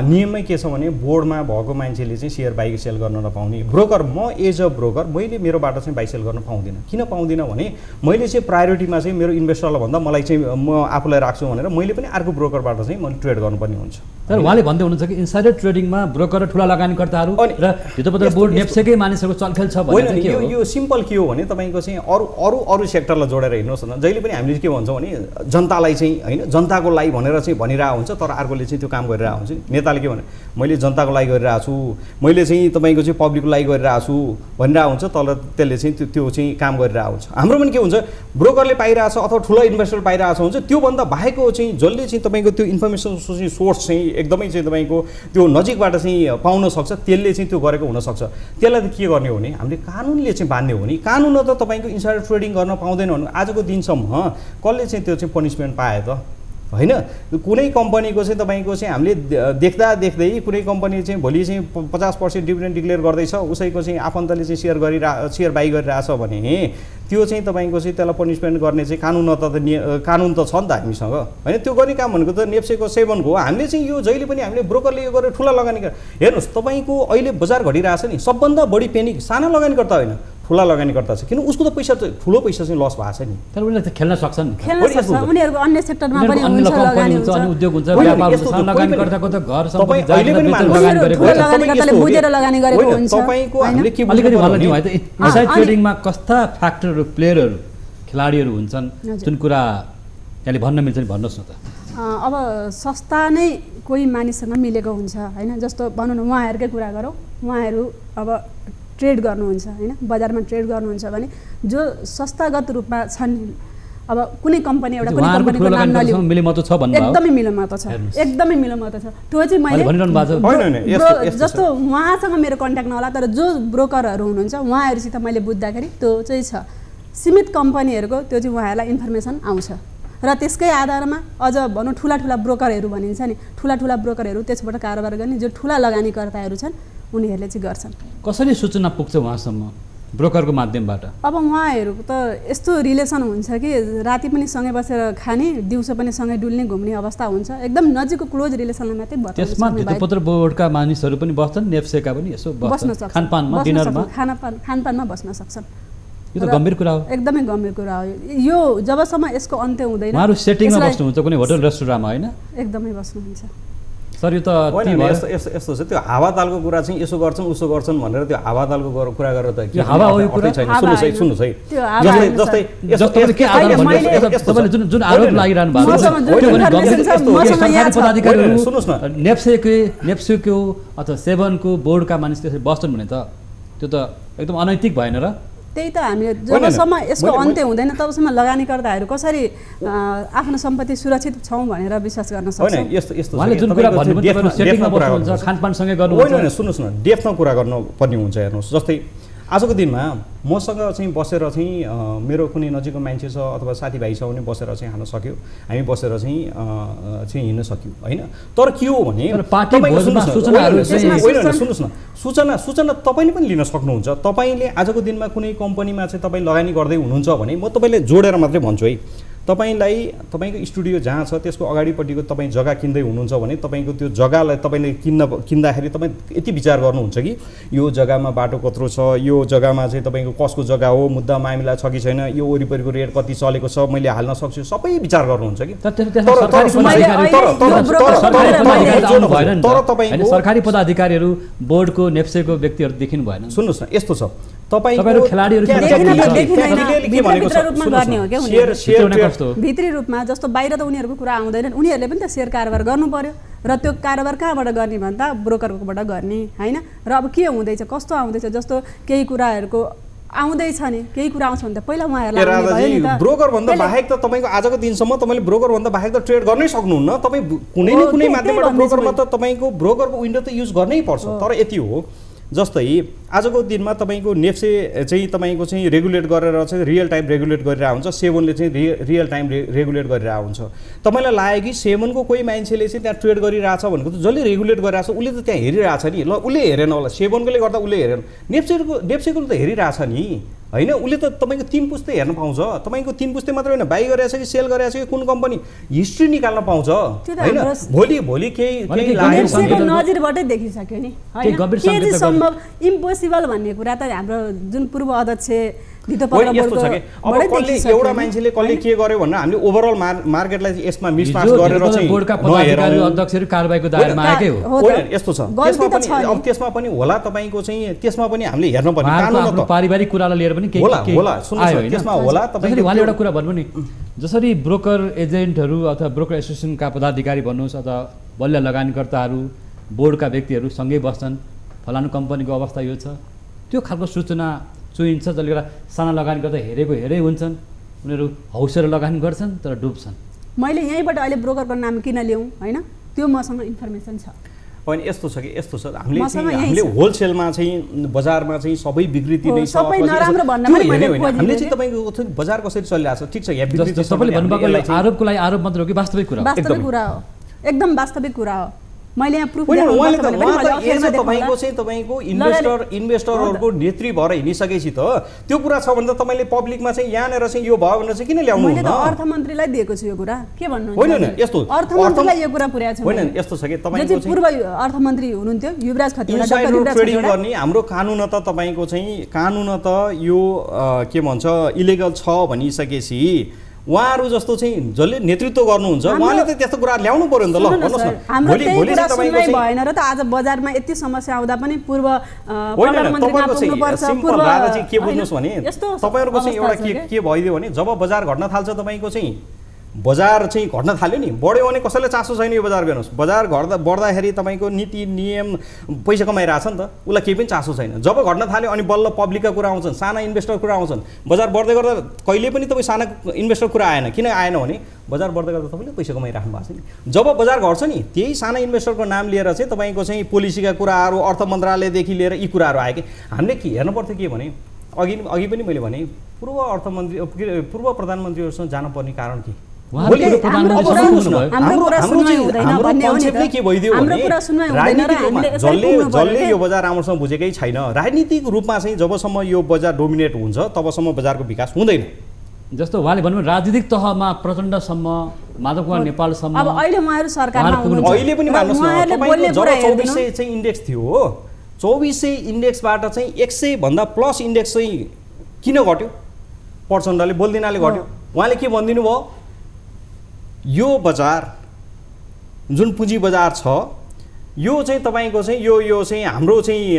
नियममै के छ भने बोर्डमा भएको मान्छेले चाहिँ सेयर बाई सेल गर्न नपाउने। ब्रोकर म एज अ ब्रोकर मैले मेरोबाट चाहिँ बाई सेल गर्न पाउँदिनँ। किन पाउँदिनँ भने मैले चाहिँ प्रायोरिटीमा चाहिँ मेरो इन्भेस्टरलाई भन्दा मलाई चाहिँ म आफूलाई राख्छु भनेर मैले पनि अर्को ब्रोकरबाट चाहिँ मैले ट्रेड गर्नुपर्ने हुन्छ। तर उहाँले भन्दै हुनुहुन्छ कि इन्साइडर ट्रेडिङमा ब्रोकर र ठुला लगानीकर्ताहरू र धितोपत्र बोर्ड नेप्सेकै मानिसहरूको चलखेल छ भने यो सिम्पल के हो भने तपाईँको चाहिँ अरू सेक्टरलाई जोडेर हिँड्नुहोस् न। जहिले पनि हामीले के भन्छौँ भने जनतालाई चाहिँ होइन जनताको लागि भनेर चाहिँ भनिरहेको हुन्छ तर अर्कोले चाहिँ त्यो काम गरिरहेको हुन्छ। नेताले के भने मैले जनताको लागि गरिरहेको छु, मैले चाहिँ तपाईँको चाहिँ पब्लिकको लागि गरिरहेको छु भनिरहेको हुन्छ तर त्यसले चाहिँ त्यो चाहिँ काम गरिरहेको हुन्छ। हाम्रो पनि के हुन्छ ब्रोकरले पाइरहेछ अथवा ठुलो इन्भेस्टर पाइरहेको हुन्छ त्योभन्दा बाहेकको चाहिँ जसले चाहिँ तपाईँको त्यो इन्फर्मेसन सोर्स चाहिँ एकदमै चाहिँ तपाईँको त्यो नजिकबाट चाहिँ पाउन सक्छ त्यसले चाहिँ त्यो गरेको हुनसक्छ। त्यसलाई त के गर्ने हो भने हामीले कानुनले चाहिँ बान्ने हो नि। कानुन त तपाईँको इन्साइडर ट्रेडिङ गर्न पाउँदैन भने आजको दिनसम्म कसले चाहिँ त्यो चाहिँ पनिसमेन्ट पायो त होइन। कुनै कम्पनीको चाहिँ तपाईँको चाहिँ हामीले देख्दै कुनै कम्पनी चाहिँ भोलि चाहिँ 50% डिभिडेन्ड डिक्लेयर गर्दैछ उसैको चाहिँ आफन्तले चाहिँ सेयर बाई गरिरहेछ भने त्यो चाहिँ तपाईँको चाहिँ त्यसलाई पनिसमेन्ट गर्ने चाहिँ कानुन त छ नि त हामीसँग होइन। त्यो गर्ने काम भनेको त नेप्सेको 7 हो। हामीले चाहिँ यो जहिले पनि हामीले ब्रोकरले यो गरेर ठुला लगानीकर्ता हेर्नुहोस् तपाईँको अहिले बजार घटिरहेछ नि सबभन्दा बढी पेनिक साना लगानीकर्ता होइन ठुला लगानीकर्ता छ। किन उसको त पैसा त ठुलो पैसा चाहिँ लस भएको छ नि। तर उनीहरूले त खेल्न सक्छन् उनीहरूको अन्य सेक्टरमा पनि हुन्छ लगानी हुन्छ अनि उद्योग हुन्छ व्यापार हुन्छ। सानो लगानीकर्ताको त घर सम्पत्ति बुझेर लगानी गरेको हुन्छ। तपाईको हामीले के अलिकति भन्न दिउँ है त इन्साइड ट्रेडिङमा कस्ता फ्याक्टरहरू प्लेयरहरू खेलाडीहरू हुन्छन् जुन कुरा यहाँले भन्न मिल्छ नि भन्नुहोस् न त। अब सस्ता नै कोही मानिससँग मिलेको हुन्छ होइन। जस्तो भनौँ न उहाँहरूकै कुरा गरौँ उहाँहरू अब ट्रेड गर्नुहुन्छ होइन बजारमा ट्रेड गर्नुहुन्छ भने जो सस्तागत रूपमा छन् अब कुनै कम्पनी एउटा कुनै कम्पनीको नाम नलिउँ एकदमै मिलोमतो छ एकदमै मिलोमतो छ। त्यो चाहिँ मैले जस्तो उहाँसँग मेरो कन्ट्याक्ट नहोला तर जो ब्रोकरहरू हुनुहुन्छ उहाँहरूसित मैले बुझ्दाखेरि त्यो चाहिँ छ सीमित कम्पनीहरूको त्यो चाहिँ उहाँहरूलाई इन्फर्मेसन आउँछ र त्यसकै आधारमा अझ भनौँ ठुला ब्रोकरहरू भनिन्छ नि, ठुला ब्रोकरहरू त्यसबाट कारोबार गर्ने जो ठुला लगानीकर्ताहरू छन् उनीहरूले चाहिँ गर्छन्। कसरी सूचना पुग्छ उहाँसम्म ब्रोकरको माध्यमबाट? अब उहाँहरूको त यस्तो रिलेसन हुन्छ कि राति पनि सँगै बसेर खाने, दिउँसो पनि सँगै डुल्ने घुम्ने अवस्था हुन्छ, एकदम नजिकको क्लोज रिलेसनलाई मात्रै बताउँछ। त्यसमा धितोपत्र बोर्डका मानिसहरू पनि बस्छन्, नेप्सेका पनि यसो बस्न सक्छन्, खानपानमा डिनरमा खानपानमा बस्न सक्छन्। यो त गम्भीर कुरा हो, एकदमै गम्भीर कुरा हो यो। जबसम्म यसको अन्त्य हुँदैन उहाँहरू सेटिङमा बस्नुहुन्छ कुनै होटल रेस्टुरेन्टमा होइन? एकदमै बस्नुहुन्छ सर। यो त यस्तो छ, त्यो हावातालको कुरा चाहिँ यसो गर्छन् उसो गर्छन् भनेर त्यो हावातालको कुरा गरेर त के हावा हो यो कुरा? सुन्नुहोस् है, जस्तै के आधार भन्ने तपाईले जुन आरोप लागिरहनु भएको छ त्यो भने गम्भीर सरकारी पदाधिकारीहरू सुन्नुहोस् न, नेप्सेको अथवा सेभनको बोर्डका मानिस त्यसरी बस्छन् भने त त्यो त एकदम अनैतिक भएन र? त्यही त हामीले जबसम्म यसको अन्त्य हुँदैन तबसम्म लगानीकर्ताहरू कसरी आफ्नो सम्पत्ति सुरक्षित छौँ भनेर विश्वास गर्न सक्छन्। उहाँले जुन कुरा भन्नुभयो सेटिङमा बस्नुहुन्छ, खानपानसँगै गर्नुहुन्छ। होइन सुन्नुहोस् न, डेफमा कुरा गर्नुपर्ने हुन्छ। हेर्नुहोस्, जस्तै आजको दिनमा मसँग चाहिँ बसेर चाहिँ मेरो कुनै नजिकको मान्छे छ अथवा साथीभाइ छ भने बसेर चाहिँ खान सक्यो, हामी बसेर चाहिँ हिँड्न सक्यौँ होइन। तर के हो भने सुन्नुहोस् न, सूचना तपाईँले पनि लिन सक्नुहुन्छ। तपाईँले आजको दिनमा कुनै कम्पनीमा चाहिँ तपाईँ लगानी गर्दै हुनुहुन्छ भने म तपाईँले जोडेर मात्रै भन्छु है, तपाईँलाई तपाईँको स्टुडियो जहाँ छ त्यसको अगाडिपट्टिको तपाईँ जग्गा किन्दै हुनुहुन्छ भने तपाईँको त्यो जग्गालाई तपाईँले किन्दाखेरि तपाईँ यति विचार गर्नुहुन्छ कि यो जग्गामा बाटो कत्रो छ, यो जग्गामा चाहिँ तपाईँको कसको जग्गा हो, मुद्दा मामिला छ कि छैन, यो वरिपरिको रेट कति चलेको छ, मैले हाल्न सक्छु, सबै विचार गर्नुहुन्छ कि। तर तपाईँको सरकारी पदाधिकारीहरू बोर्डको नेप्सेको व्यक्तिहरू देखिनु भएन। सुन्नुहोस् न, यस्तो छ, तपाईँको खेलाडीहरू भित्री रूपमा जस्तो बाहिर त उनीहरूको कुरा आउँदैन, उनीहरूले पनि त सेयर कारोबार गर्नु पर्यो र त्यो कारोबार कहाँबाट गर्ने भन्दा ब्रोकरकोबाट गर्ने होइन। र अब के हुँदैछ, कस्तो आउँदैछ, जस्तो केही कुराहरूको आउँदैछ नि, केही कुरा आउँछ भने त पहिला उहाँहरूलाई ब्रोकर भन्दा बाहेक त तपाईँको आजको दिनसम्म तपाईँले ब्रोकर भन्दा बाहेक त ट्रेड गर्नै सक्नुहुन्न। तपाईँ कुनै न कुनै माध्यमबाट ब्रोकरमा त तपाईँको ब्रोकरको विन्डो त युज गर्नै पर्छ। तर यति हो, जस्तै आजको दिनमा तपाईँको नेप्से चाहिँ तपाईँको चाहिँ रेगुलेट गरेर चाहिँ रियल टाइम रेगुलेट गरिरहेको हुन्छ, सेभनले चाहिँ रियल टाइम रेगुलेट गरिरहेको हुन्छ। तपाईँलाई लाग्यो कि सेभनको कोही मान्छेले चाहिँ त्यहाँ ट्रेड गरिरहेछ भनेको त जसले रेगुलेट गरिरहेछ उसले त त्यहाँ हेरिरहेछ नि, ल उसले हेरेन होला, सेभनकोले गर्दा उसले हेरेन, नेप्सेको त हेरिरहेछ नि होइन। उसले त तपाईँको 3 पुस्ते हेर्न पाउँछ, तपाईँको 3 पुस्ते मात्रै होइन, बाई गरेछ कि सेल गरेछ कि कुन कम्पनी हिस्ट्री निकाल्न पाउँछ होइन। भोलि केही नजिरबाटै देखिसक्यो नि, के सम्भव इम्पोसिबल भन्ने कुरा त हाम्रो जुन पूर्व अध्यक्ष यस्तो छ कि अब कसले एउटा मान्छेले कसले के गर्यो भनेर हामीले ओभरअल मार्केटलाई यसमा मिसमाच गरेर चाहिँ बोर्डका पदाधिकारी अध्यक्षहरू कारबाहीको दायरामा आएकै हो। होइन यस्तो छ, त्यसमा पनि होला तपाईँको चाहिँ त्यसमा पनि हामीले हेर्नु पर्ने कानुन त पारिवारिक कुरालाई लिएर पनि केही होला। सुन्नुहोस्, त्यसमा होला तपाईले उहाँले एउटा कुरा भन्नु नि, जसरी ब्रोकर एजेन्टहरू अथवा ब्रोकर एसोसिएसनका पदाधिकारी भन्नुहोस् अथवा बलिया लगानीकर्ताहरू बोर्डका व्यक्तिहरू सँगै बस्छन्, फलानु कम्पनीको अवस्था यो छ, त्यो खालको सूचना चुइन्छ, जसले गर्दा साना लगानी गर्दा हेरै हुन्छन्, उनीहरू हौसेर लगानी गर्छन् तर डुब्छन्। मैले यहीँबाट अहिले ब्रोकरको नाम किन ल्याउँ होइन, त्यो मसँग इन्फर्मेसन छ। होइन यस्तो छ कि यस्तो छ, हामीले होलसेलमा चाहिँ बजारमा चाहिँ सबै विकृति नै छ, सबै नराम्रो भन्न पनि हामीले चाहिँ तपाईँको बजार कसरी चलिरहेको छ, ठिक छ, यहाँ विकृति सबैले भन्नुभएको आरोपको लागि आरोप मात्र हो कि वास्तविक कुरा? वास्तविक कुरा हो, एकदम वास्तविक कुरा हो। मैले यहाँ प्रुफ तपाईँको चाहिँ तपाईँको इन्भेस्टरहरूको नेत्री भएर हिँडिसकेपछि त त्यो कुरा छ भने त तपाईँले पब्लिकमा चाहिँ यहाँनिर चाहिँ यो भयो भनेर चाहिँ किन ल्याउनु? मैले त अर्थमन्त्रीलाई दिएको छु यो कुरा, के भन्नु? होइन यस्तो अर्थमन्त्रीलाई यो कुरा पुर्याएको छु। होइन यस्तो छ कि तपाईँको पूर्व अर्थमन्त्री हुनुहुन्थ्यो युवराज खतिवडा, ट्रेडिङ गर्ने हाम्रो कानुन त तपाईँको चाहिँ कानुन त यो के भन्छ इलिगल छ भनिसकेपछि उहाँहरू जस्तो चाहिँ जसले नेतृत्व गर्नुहुन्छ उहाँले त त्यस्तो कुरा ल्याउनु पर्यो नि त। ल भन्नुहोस् न, भोलि चाहिँ तपाईँको भएन र त आज बजारमा यति समस्या आउँदा पनि पूर्व तपाईँको चाहिँ सिम्पल राजा चाहिँ के बुझ्नुहोस् भने तपाईँहरूको चाहिँ एउटा के भइदियो भने जब बजार घट्न थाल्छ तपाईँको चाहिँ बजार चाहिँ घट्न थाल्यो नि, बढ्यो भने कसैलाई चासो छैन यो बजार हेर्नुहोस्, बजार बढ्दाखेरि तपाईँको नीति नियम पैसा कमाइरहेछ नि त, उसलाई केही पनि चासो छैन। जब घट्न थाल्यो अनि बल्ल पब्लिकका कुरा आउँछन्, साना इन्भेस्टर कुरा आउँछन्, बजार बढ्दै गर्दा कहिले पनि तपाईँ साना इन्भेस्टर कुरा आएन, किन आएन भने बजार बढ्दै गर्दा तपाईँले पैसा कमाइराख्नु भएको छ नि। जब बजार घट्छ नि त्यही साना इन्भेस्टरको नाम लिएर चाहिँ तपाईँको चाहिँ पोलिसीका कुराहरू अर्थ मन्त्रालयदेखि लिएर यी कुराहरू आयो कि हामीले के हेर्नु पर्थ्यो के भने अघि पनि मैले भने पूर्व प्रधानमन्त्रीहरूसँग जानुपर्ने कारण के उहाँले प्रधानमन्त्री सुन्नुभयो। हाम्रो कुरा सुन्नै हुँदैन हाम्रो भन्ने हो नि त। कन्सेप्टले के भइदियो हाम्रो भने कुरा सुन्नै हुँदैन र राजनीतिक रूपमा हामीले यसरी पुग्नु पर्यो जसले के? यो बजार राम्रोसँग बुझेकै छैन, राजनीतिक रूपमा चाहिँ जबसम्म यो बजार डोमिनेट हुन्छ तबसम्म बजारको विकास हुँदैन। जस्तो उहाँले भन्नुभयो राजनीतिक तहमा प्रचण्डसम्म, माधव कुमार नेपालसम्म, अब अहिले उहाँहरू सरकारमा उहाँहरू हुनुहुन्छ। अहिले पनि र मान्नुहोस् न, उहाँहरूले तपाईँको बोल्ने जब कुरा हेरिदिनु। 2400 चाहिँ इन्डेक्स थियो हो, 2400 इन्डेक्सबाट चाहिँ 100 भन्दा प्लस इन्डेक्स चाहिँ किन घट्यो? प्रचण्डले बोलिदिनाले घट्यो। उहाँले के भनिदिनु भयो, यो बजार जुन पुँजी बजार छ यो चाहिँ तपाईँको चाहिँ यो चाहिँ हाम्रो चाहिँ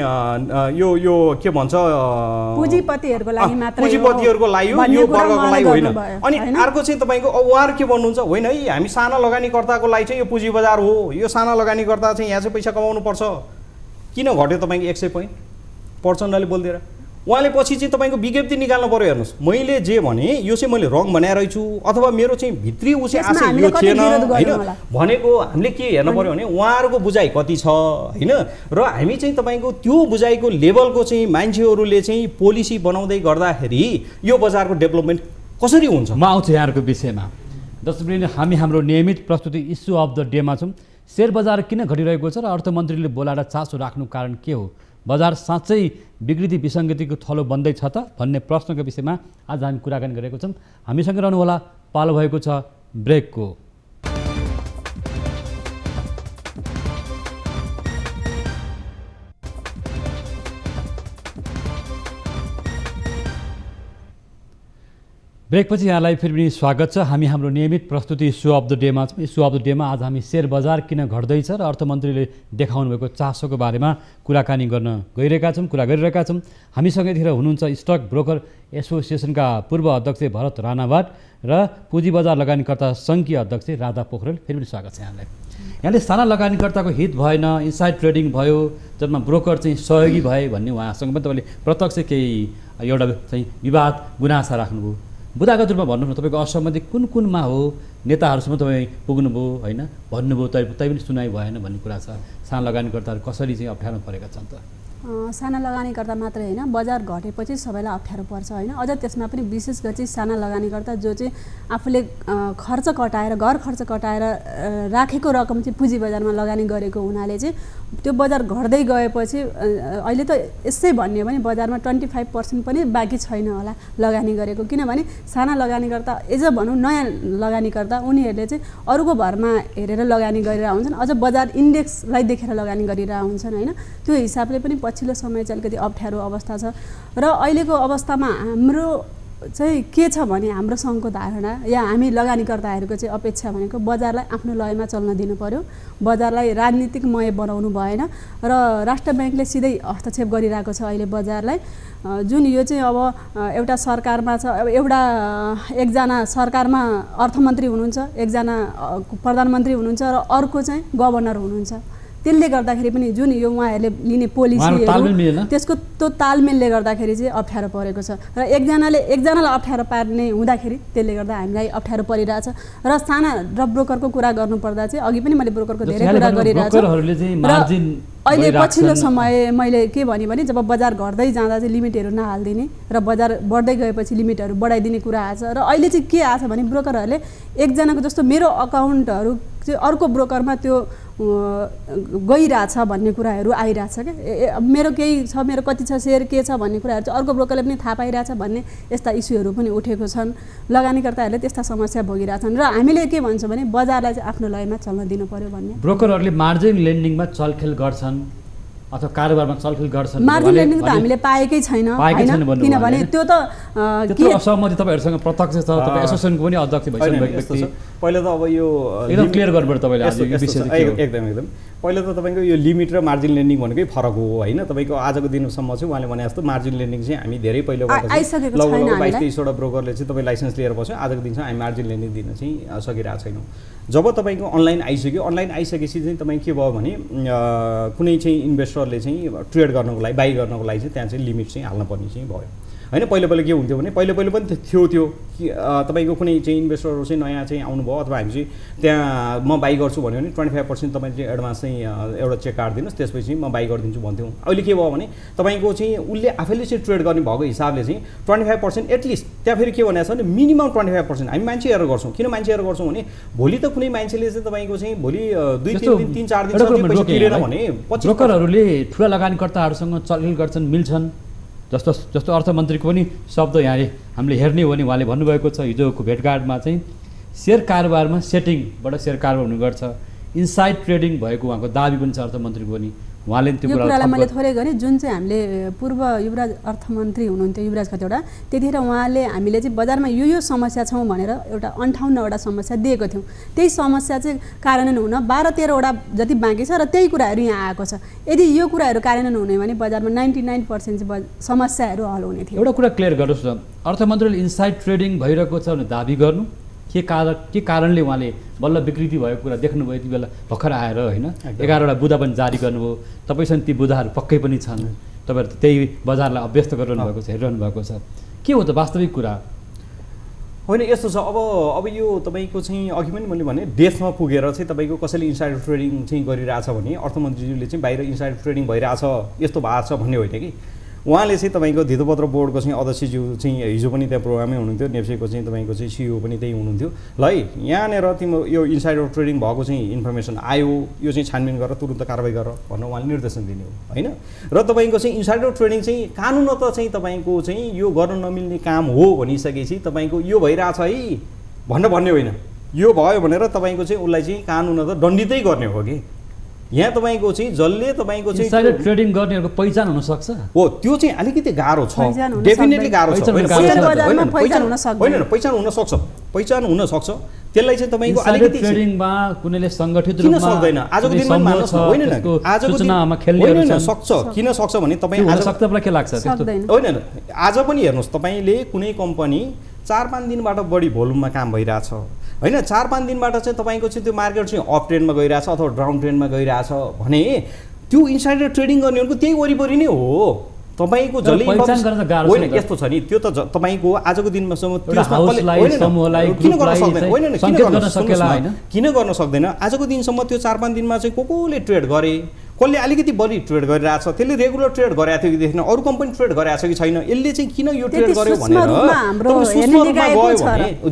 यो के भन्छ पुँजीपतिहरूको लागि मात्रै हो पुँजीपतिहरूको लागि हो, भन्ने यो कुरा वर्गको उहाँले लागि होइन। गर्नुभयो, अनि होइन? अर्को चाहिँ तपाईँको उहाँहरू के भन्नुहुन्छ, होइन है हामी साना लगानीकर्ताको लागि चाहिँ यो पुँजी बजार हो, यो साना लगानीकर्ता चाहिँ यहाँ चाहिँ पैसा कमाउनु पर्छ। किन घट्यो तपाईँको 100 पोइन्ट? प्रचण्डले बोलिदिएर उहाँले पछि चाहिँ तपाईँको विज्ञप्ति निकाल्नु पर्यो। हेर्नुहोस्, मैले जे भने यो चाहिँ मैले रङ बनाएर रहेछु अथवा मेरो चाहिँ भित्री ऊ चाहिँ त्यसमा आशय हामीले यो कति थिएन विरोध गर्नु होइन होला? भनेको हामीले के हेर्नु पर्यो भने उहाँहरूको बुझाइ कति छ होइन, र हामी चाहिँ तपाईँको त्यो बुझाइको लेभलको चाहिँ मान्छेहरूले चाहिँ पोलिसी बनाउँदै गर्दाखेरि यो बजारको डेभलपमेन्ट कसरी हुन्छ? म आउँछु यहाँहरूको विषयमा। दर्शकवृन्द, हामी हाम्रो नियमित प्रस्तुति इस्यु अफ द डेमा छौँ। सेयर बजार किन घटिरहेको छ र अर्थमन्त्रीले बोलाएर चासो राख्नु कारण के हो? बजार साँच्चै विकृति विसङ्गतिको थलो बन्दैछ त भन्ने प्रश्नको विषयमा आज हामी कुराकानी गरेको छौँ। हामीसँग रहनुहोला, पालो भएको छ ब्रेकको। ब्रेकपछि यहाँलाई फेरि पनि स्वागत छ। हामी हाम्रो नियमित प्रस्तुति इस्यु अफ द डेमा छौँ। इस्यु अफ द डेमा आज हामी सेयर बजार किन घट्दैछ र अर्थमन्त्रीले देखाउनु भएको चासोको बारेमा कुराकानी गर्न गइरहेका छौँ, कुरा गरिरहेका छौँ। हामीसँग यतिखेर हुनुहुन्छ स्टक ब्रोकर एसोसिएसनका पूर्व अध्यक्ष भरत राणावाट र पुँजी बजार लगानीकर्ता सङ्घीय अध्यक्ष राधा पोखरेल। फेरि पनि स्वागत छ यहाँलाई। यहाँले साना लगानीकर्ताको हित भएन, इन्साइड ट्रेडिङ भयो, जसमा ब्रोकर चाहिँ सहयोगी भए भन्ने उहाँसँग पनि तपाईँले प्रत्यक्ष केही एउटा चाहिँ विवाद गुनासा राख्नुभयो। बुदागत रूपमा भन्नुहोस् न, तपाईँको असहमति कुन कुनमा हो? नेताहरूसम्म तपाईँ पुग्नुभयो होइन, भन्नुभयो, तै पनि सुनाइ भएन भन्ने कुरा छ। साना लगानीकर्ताहरू कसरी चाहिँ अप्ठ्यारो परेका छन् त? साना लगानीकर्ता मात्रै होइन, बजार घटेपछि सबैलाई अप्ठ्यारो पर्छ होइन। अझ त्यसमा पनि विशेष गरी चाहिँ साना लगानीकर्ता जो चाहिँ आफूले खर्च कटाएर, घर खर्च कटाएर राखेको रकम चाहिँ पुँजी बजारमा लगानी गरेको हुनाले चाहिँ त्यो बजार घट्दै गएपछि अहिले त यसै भन्यो भने बजारमा 25% पनि बाँकी छैन होला लगानी गरेको। किनभने साना लगानीकर्ता भनौँ नयाँ लगानीकर्ता उनीहरूले चाहिँ अरूको भरमा हेरेर लगानी गरेर हुन्छन्, अझ बजार इन्डेक्सलाई देखेर लगानी गरिरहेका हुन्छन् होइन। त्यो हिसाबले पनि पछिल्लो समय चाहिँ अलिकति अप्ठ्यारो अवस्था छ। र अहिलेको अवस्थामा हाम्रो चाहिँ के छ भने हाम्रो सङ्घको धारणा या हामी लगानीकर्ताहरूको चाहिँ अपेक्षा भनेको बजारलाई आफ्नो लयमा चल्न दिनु पर्यो, बजारलाई राजनीतिकमय बनाउनु भएन र राष्ट्र ब्याङ्कले सिधै हस्तक्षेप गरिरहेको छ अहिले बजारलाई। जुन यो चाहिँ अब एउटा सरकारमा छ, एउटा एकजना सरकारमा अर्थमन्त्री हुनुहुन्छ, एकजना प्रधानमन्त्री हुनुहुन्छ र अर्को चाहिँ गभर्नर हुनुहुन्छ। त्यसले गर्दाखेरि पनि जुन यो उहाँहरूले लिने पोलिसीहरू त्यसको त्यो तालमेलले गर्दाखेरि चाहिँ अप्ठ्यारो परेको छ र एकजनालाई अप्ठ्यारो पार्ने हुँदाखेरि त्यसले गर्दा हामीलाई अप्ठ्यारो परिरहेछ। र साना र ब्रोकरको कुरा गर्नुपर्दा चाहिँ अघि पनि मैले ब्रोकरको धेरै कुरा गरिरहेको छु र अहिले पछिल्लो समय मैले के भने जब बजार घट्दै जाँदा चाहिँ लिमिटहरू नहालिदिने र बजार बढ्दै गएपछि लिमिटहरू बढाइदिने कुरा आएछ। र अहिले चाहिँ के आछ भने ब्रोकरहरूले एकजनाको जस्तो मेरो अकाउन्टहरू चाहिँ अर्को ब्रोकरमा त्यो गइरहेछ भन्ने कुराहरू आइरहेछ क्या। मेरो केही छ, मेरो कति छ सेयर के छ भन्ने कुराहरू चाहिँ अर्को ब्रोकरले पनि थाहा पाइरहेछ भन्ने यस्ता इस्युहरू पनि उठेको छन्। लगानीकर्ताहरूले त्यस्ता समस्या भोगिरहेछन् र हामीले के भन्छौँ भने बजारलाई चाहिँ आफ्नो लयमा चल्न दिनु पर्यो भन्ने। ब्रोकरहरूले मार्जिन लेन्डिङमा चलखेल गर्छन् अथवा कारोबारमा चलखेल गर्छन्। मार्जिन लेन्डिङ त हामीले पाएकै छैन होइन, किनभने त्यो त के असहमति तपाईँहरूसँग प्रत्यक्ष छ। तपाईँ एसोसिएसनको पनि अध्यक्ष भइसक्नु व्यक्ति। पहिला त अब यो एकदम क्लियर गर्नुपर्छ तपाईँले आज यो विषय एकदम पहिला त तपाईँको यो लिमिट र मार्जिन लेन्डिङ भनेकै फरक हो होइन। तपाईँको आजको दिनसम्म चाहिँ उहाँले भने जस्तो मार्जिन लेन्डिङ चाहिँ हामी धेरै पहिलाबाट लगभग 22-23वटा ब्रोकरले चाहिँ तपाईँ लाइसेन्स लिएर बस्यो। आजको दिनसम्म हामी मार्जिन लेन्डिङ दिन चाहिँ सकिरहेको छैनौँ। जब तपाईँको अनलाइन आइसक्यो, अनलाइन आइसकेपछि चाहिँ तपाईँ के भयो भने कुनै चाहिँ इन्भेस्टरले चाहिँ ट्रेड गर्नको लागि, बाई गर्नको लागि चाहिँ त्यहाँ चाहिँ लिमिट चाहिँ हाल्नुपर्ने चाहिँ भयो। होइन पहिला के हुन्थ्यो भने पहिला पनि थियो त्यो कि तपाईँको कुनै चाहिँ इन्भेस्टरहरू चाहिँ नयाँ चाहिँ आउनुभयो अथवा हामी चाहिँ त्यहाँ म बाई गर्छु भन्यो भने 25% तपाईँले चाहिँ एडभान्स चाहिँ एउटा चेक काटिदिनुहोस् त्यसपछि म बाई गरिदिन्छु भन्थ्यौँ। अहिले के भयो भने तपाईँको चाहिँ उसले आफैले चाहिँ ट्रेड गर्ने भएको हिसाबले चाहिँ 25% एटलिस्ट त्यहाँ फेरि के भनेको छ भने मिनिमम 25% हामी मान्छे हेरेर गर्छौँ। किन मान्छे हेरेर गर्छौँ भने भोलि त कुनै मान्छेले चाहिँ तपाईँको चाहिँ भोलि 2-3 दिन 3-4 दिन पैसा तिरेन भने ब्रोकरहरूले ठुला लगानीकर्ताहरूसँग चलखेल गर्छन् मिल्छन् जस्तो अर्थमन्त्रीको पनि शब्द यहाँले हामीले हेर्ने हो भने उहाँले भन्नुभएको छ हिजोको भेटघाटमा चाहिँ सेयर कारोबारमा सेटिङबाट सेयर कारोबार हुने गर्छ इनसाइड ट्रेडिङ भएको उहाँको दाबी पनि छ अर्थमन्त्रीको पनि उहाँले त्यो कुरालाई मैले थोरै गरेँ जुन चाहिँ हामीले पूर्व युवराज अर्थमन्त्री हुनुहुन्थ्यो युवराज खतिवडा त्यतिखेर उहाँले हामीले चाहिँ बजारमा यो समस्या छौँ भनेर एउटा 58वटा समस्या दिएको थियौँ। त्यही समस्या चाहिँ कार्यान्वयन हुन 12-13वटा जति बाँकी छ र त्यही कुराहरू यहाँ आएको छ। यदि यो कुराहरू कार्यान्वयन हुने भने बजारमा 99% चाहिँ समस्याहरू हल हुने थियो। एउटा कुरा क्लियर गर्नुहोस् न अर्थमन्त्रीले इनसाइड ट्रेडिङ भइरहेको छ भने दाबी गर्नु के कारणले उहाँले बल्ल विकृति भएको कुरा देख्नुभयो यति बेला भर्खर आएर होइन 11वटा बुँदा पनि जारी गर्नुभयो तपाईँसँग ती बुँदाहरू पक्कै पनि छन् तपाईँहरू त्यही बजारलाई अभ्यस्त गरिरहनु भएको छ हेरिरहनु भएको छ के हो त वास्तविक कुरा होइन यस्तो छ अब यो तपाईँको चाहिँ अघि पनि मैले भने डेथमा पुगेर चाहिँ तपाईँको कसैले इनसाइडर ट्रेडिङ चाहिँ गरिरहेछ भने अर्थमन्त्रीज्यूले चाहिँ बाहिर इनसाइडर ट्रेडिङ भइरहेछ यस्तो भएको छ भन्ने होइन कि उहाँले चाहिँ तपाईँको धितोपत्र बोर्डको चाहिँ अध्यक्षज्यू चाहिँ हिजो पनि त्यहाँ प्रोग्रामै हुनुहुन्थ्यो नेप्सेको चाहिँ तपाईँको चाहिँ सिइओ पनि त्यही हुनुहुन्थ्यो ल है यहाँनिर तिम्रो यो इनसाइडर ट्रेडिङ भएको चाहिँ इन्फर्मेसन आयो यो चाहिँ छानबिन गरेर तुरुन्त कारवाही गर भनेर उहाँले निर्देशन दिने हो होइन र तपाईँको चाहिँ इनसाइडर ट्रेडिङ चाहिँ कानुनत चाहिँ तपाईँको चाहिँ यो गर्न नमिल्ने काम हो भनिसकेपछि तपाईँको यो भइरहेछ है भन्ने होइन यो भयो भनेर तपाईँको चाहिँ उसलाई चाहिँ कानुनत दण्डितै गर्ने हो कि यहाँ तपाईँको चाहिँ जसले तपाईँको चाहिँ इनसाइडर ट्रेडिङ गर्नेहरूको पहिचान हुन सक्छ हो त्यो चाहिँ अलिकति गाह्रो छ डेफिनेटली गाह्रो छ पहिचान हुन सक्छ त्यसलाई चाहिँ तपाईँको अलिकति ट्रेडिङमा कुनैले सङ्गठित किन सक्दैन आजको दिनमा मान्न होइन आजको दिनमा होइन सक्छ किन सक्छ भने तपाईँ आज सक्छ के लाग्छ होइन आज पनि हेर्नुहोस् तपाईँले कुनै कम्पनी 4-5 दिनबाट बढी भोल्युममा काम भइरहेछ होइन 4-5 दिनबाट चाहिँ तपाईँको चाहिँ त्यो मार्केट चाहिँ अप ट्रेन्डमा गइरहेछ अथवा डाउन ट्रेन्डमा गइरहेछ भने त्यो इनसाइडर ट्रेडिङ गर्नेहरूको त्यही वरिपरि नै हो तपाईँको जसले होइन यस्तो छ नि त्यो त तपाईँको आजको दिनमासम्म किन गर्न सक्दैन आजको दिनसम्म त्यो 4-5 दिनमा चाहिँ कसले ट्रेड गरे कसले अलिकति बढी ट्रेड गरिरहेछ त्यसले रेगुलर ट्रेड गरेको थियो कि देख्न अरू कम्पनी ट्रेड गरेको छ कि छैन यसले चाहिँ किन यो ट्रेड गर्यो भनेर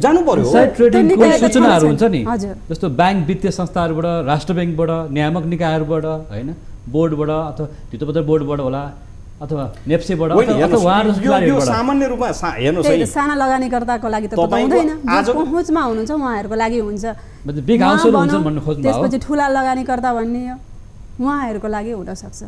जानु पर्यो ट्रेडिङको सूचनाहरू हुन्छ नि जस्तो ब्याङ्क वित्तीय संस्थाहरूबाट राष्ट्र ब्याङ्कबाट नियामक निकायहरूबाट होइन बोर्डबाट अथवा धितोपत्र बोर्डबाट होला अथवा नेप्सेबाट यो सामान्य रूपमा हेर्नुहोस् है साना लगानीकर्ताको लागि त हुँदैन पहुँचमा हुनुहुन्छ उहाँहरूको लागि हुन्छ बिग हाउसहरू हुन्छ भन्नु खोज्नु त्यसपछि ठुला लगानीकर्ता भन्ने उहाँहरूको लागि हुनसक्छ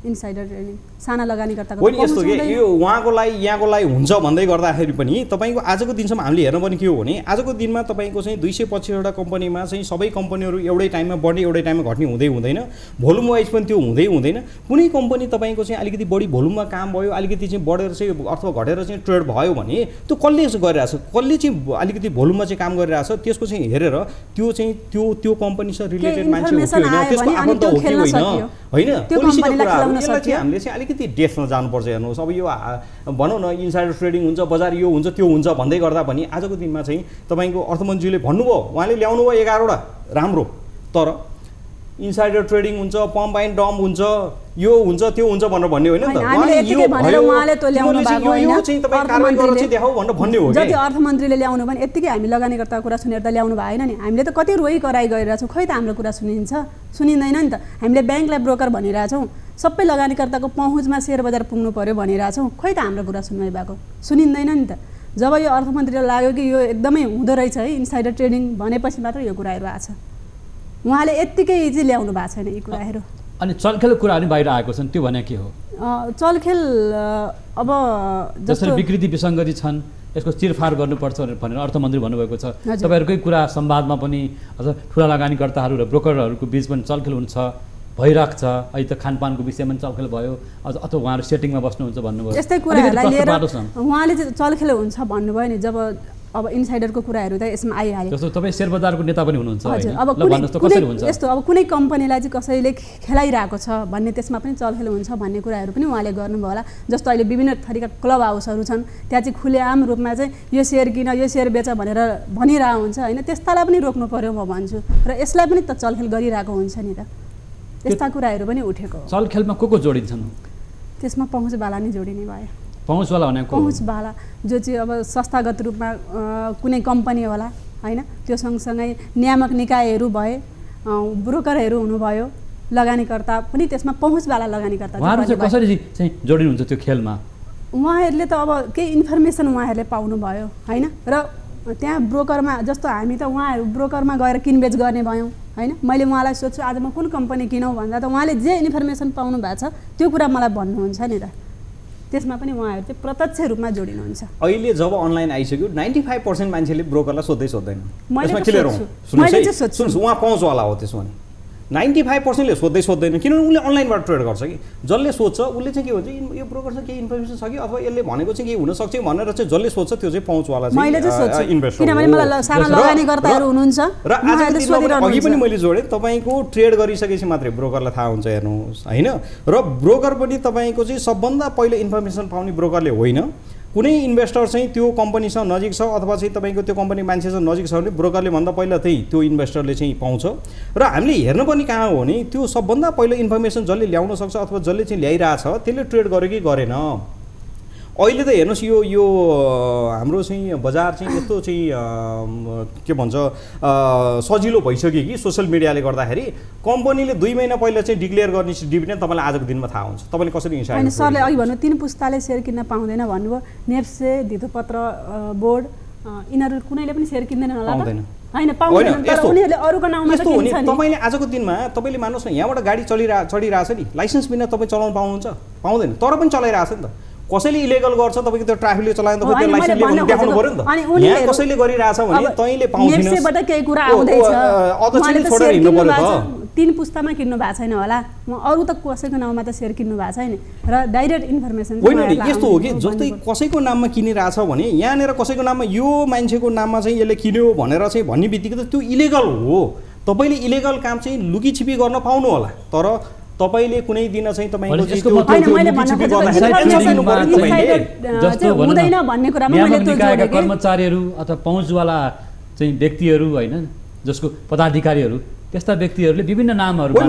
इनसाइडर ट्रेडिङ साना लगानीकर्ताको होइन यस्तो के यो उहाँको लागि यहाँको लागि हुन्छ भन्दै गर्दाखेरि पनि तपाईँको आजको दिनसम्म हामीले हेर्नुपर्ने के हो भने आजको दिनमा तपाईँको चाहिँ 225वटा कम्पनीमा चाहिँ सबै कम्पनीहरू एउटै टाइममा बढ्ने एउटै टाइममा घट्ने हुँदै हुँदैन भोल्युम वाइज पनि त्यो हुँदै हुँदैन कुनै कम्पनी तपाईँको चाहिँ अलिकति बढी भोल्युममा काम भयो अलिकति चाहिँ बढेर चाहिँ अथवा घटेर चाहिँ ट्रेड भयो भने त्यो कसले गरिरहेछ कसले चाहिँ अलिकति भोल्युममा चाहिँ काम गरिरहेछ त्यसको चाहिँ हेरेर त्यो चाहिँ त्यो कम्पनीसँग रिलेटेड मान्छे हो कि होइन त्यसको आफन्त हो कि होइन पोलिसीको कुराहरू यसलाई चाहिँ हामीले चाहिँ अलिकति डेप्थमा जानुपर्छ हेर्नुहोस् अब यो भनौँ न इनसाइडर ट्रेडिङ हुन्छ बजार यो हुन्छ त्यो हुन्छ भन्दै गर्दा पनि आजको दिनमा चाहिँ तपाईँको अर्थमन्त्रीले भन्नुभयो उहाँले ल्याउनु भयो 11वटा राम्रो तर इनसाइडर ट्रेडिङ हुन्छ पम्प एन्ड डम्प हुन्छ यो हुन्छ त्यो हुन्छ भनेर भन्ने होइन नि त जति अर्थमन्त्रीले ल्याउनु भने यत्तिकै हामी लगानीकर्ताको कुरा सुनेर त ल्याउनु भएन नि हामीले त कति रोइ कराई गरिरहेछौँ खै त हाम्रो कुरा सुनिँदैन नि त हामीले ब्याङ्कलाई ब्रोकर भनिरहेछौँ सबै लगानीकर्ताको पहुँचमा सेयर बजार पुग्नु पर्यो भनिरहेछौँ खै त हाम्रो कुरा सुन्नै भएको सुनिँदैन नि त जब यो अर्थमन्त्रीलाई लाग्यो कि यो एकदमै हुँदो रहेछ है इनसाइडर ट्रेडिङ भनेपछि मात्र यो कुराहरू आएको छ उहाँले यत्तिकै चाहिँ ल्याउनु भएको छैन यी कुराहरू अनि चलखेल कुराहरू बाहिर आएको छन् त्यो भने के हो चलखेल अब जसरी विकृति विसङ्गति छन् यसको चिरफार गर्नुपर्छ भनेर अर्थमन्त्री भन्नुभएको छ तपाईँहरूकै कुरा संवादमा पनि अझ ठुला लगानीकर्ताहरू र ब्रोकरहरूको बिच पनि चलखेल हुन्छ भइरहेको छ अहिले त खानपानको विषयमा पनि चलखेल भयो अथवा उहाँहरू सेटिङमा बस्नुहुन्छ भन्नुभयो यस्तै कुराहरूलाई लिएर उहाँले चाहिँ चलखेल हुन्छ भन्नुभयो नि जब अब इनसाइडरको कुराहरू त यसमा आइहाल्यो। जस्तो तपाईँ शेयर बजारको नेता पनि हुनुहुन्छ हजुर, हैन? अब ल भन्नुहोस् त कसरी हुन्छ? यस्तो अब कुनै कम्पनीलाई चाहिँ कसैले खेलाइरहेको छ भन्ने त्यसमा पनि चलखेल हुन्छ भन्ने कुराहरू पनि उहाँले गर्नुभयो होला। जस्तो अहिले विभिन्न थरीका क्लब हाउसहरू छन्, त्यहाँ चाहिँ खुलेआम रूपमा चाहिँ यो सेयर किन यो सेयर बेच भनेर भनिरहेको हुन्छ होइन, त्यस्तालाई पनि रोक्नु पर्यो म भन्छु। र यसलाई पनि त चलखेल गरिरहेको हुन्छ नि त, यस्ता कुराहरू पनि उठेको हो। चलखेलमा को जोडिन्छन्? त्यसमा पहुँचवाला नै जोडिने भयो। पहुँचवाला भनेको पहुँचवाला जो चाहिँ अब संस्थागत रूपमा कुनै कम्पनी होला होइन, त्यो सँगसँगै नियामक निकायहरू भए, ब्रोकरहरू हुनुभयो, लगानीकर्ता पनि त्यसमा पहुँचवाला लगानीकर्ता। उहाँहरू चाहिँ कसरी चाहिँ जोडिनुहुन्छ त्यो खेलमा? उहाँहरूले त अब केही इन्फर्मेसन उहाँहरूले पाउनुभयो होइन, र त्यहाँ ब्रोकरमा जस्तो हामी त उहाँहरू ब्रोकरमा गएर किनबेच गर्ने भयौँ होइन। मैले उहाँलाई सोध्छु आज म कुन कम्पनी किनौँ भन्दा त उहाँले जे इन्फर्मेसन पाउनु भएको छ त्यो कुरा मलाई भन्नुहुन्छ नि त, त्यसमा पनि उहाँहरू चाहिँ प्रत्यक्ष रूपमा जोडिनुहुन्छ। अहिले जब अनलाइन आइसक्यो 95% मान्छेले ब्रोकरलाई सोध्दैन। मैले यसमा त क्लियर सोध्छु। हुँ, मैले चाहिँ सोध्छु। सुन्नुहोस् उहाँ पहुँचवाला हो त्यसमा नि 95%ले सोध्दैन, किनभने उसले अनलाइनबाट ट्रेड गर्छ कि। जसले सोध्छ उसले चाहिँ के भन्छ यो ब्रोकरसँग केही इन्फर्मेसन छ कि अथवा यसले भनेको चाहिँ केही हुनसक्छ कि भनेर चाहिँ जसले सोध्छ त्यो चाहिँ पहुँचवाला मैले चाहिँ सोध्छु, चाहिँ इन्भेस्टर हो। किनभने मलाई साना लगानीकर्ताहरू हुनुहुन्छ र आजको दिनमा अघि पनि मैले जोडेँ, तपाईँको ट्रेड गरिसकेपछि मात्रै ब्रोकरलाई थाहा हुन्छ हेर्नुहोस् होइन। र ब्रोकर पनि तपाईँको चाहिँ सबभन्दा पहिले इन्फर्मेसन पाउने ब्रोकरले होइन। कुनै इन्भेस्टर चाहिँ त्यो कम्पनीसँग नजिक छ अथवा चाहिँ तपाईँको त्यो कम्पनी मान्छेसँग नजिक छ भने ब्रोकरले भन्दा पहिला त्यही त्यो इन्भेस्टरले चाहिँ पाउँछ। र हामीले हेर्नुपर्ने कहाँ हो भने त्यो सबभन्दा पहिलो इन्फर्मेसन जसले ल्याउन सक्छ अथवा जसले चाहिँ ल्याइरहेछ त्यसले ट्रेड गर्यो कि गरेन। अहिले त हेर्नुहोस् यो हाम्रो चाहिँ बजार चाहिँ यस्तो चाहिँ के भन्छ सजिलो भइसक्यो कि सोसियल मिडियाले गर्दाखेरि कम्पनीले 2 महिना पहिला चाहिँ डिक्लेयर गर्ने डिभिडेन्ड तपाईँलाई आजको दिनमा थाहा हुन्छ, तपाईँले कसरी इन्साइड। होइन सरले अघि भन्नु 3 पुस्ताले सेयर किन्न पाउँदैन भन्नुभयो, नेप्से धितोपत्र बोर्ड यिनीहरू कुनैले पनि सेयर किन्दैन होला त? होइन पाउँदैन, तर उनीहरूले अरूको नाउँमा त किन्छ नि। तपाईँले आजको दिनमा तपाईँले मान्नुहोस् न यहाँबाट गाडी चढिरहेछ नि, लाइसेन्स बिना तपाईँ चलाउन पाउनुहुन्छ? पाउँदैन, तर पनि चलाइरहेछ नि त। कसैले इलिगल गर्छ तपाईँको त्यो ट्राफिकले चलायो त त्यो लाइसेन्स लिएर देखाउनु पर्यो नि त। यहाँ कसैले गरिरहेछ भने तैँले पाउँदैन, नेप्सेबाट केही कुरा आउँदैछ, अध्यक्षले छोडेर हिँड्नु पर्यो त। 3 पुस्तामा किन्नु भएको छैन होला, अरू त कसैको नाउँमा त सेयर किन्नु भएको छैन र डाइरेक्ट इन्फर्मेसन होइन नि। यस्तो हो कि जस्तै कसैको नाममा किनिरहेछ भने यहाँनिर कसैको नाममा यो मान्छेको नाममा चाहिँ यसले किन्यो भनेर चाहिँ भन्ने बित्तिकै त त्यो इलिगल हो। तपाईँले इलिगल काम चाहिँ लुकीछिपी गर्न पाउनु होला, तर तपाईँले कुनै दिन चाहिँ तपाईँको हुँदैन भन्ने कुरामा मैले त्यो जोडेँ। कर्मचारीहरू अथवा पहुँचवाला चाहिँ व्यक्तिहरू होइन, जसको पदाधिकारीहरू त्यस्ता व्यक्तिहरूले विभिन्न नामहरूमा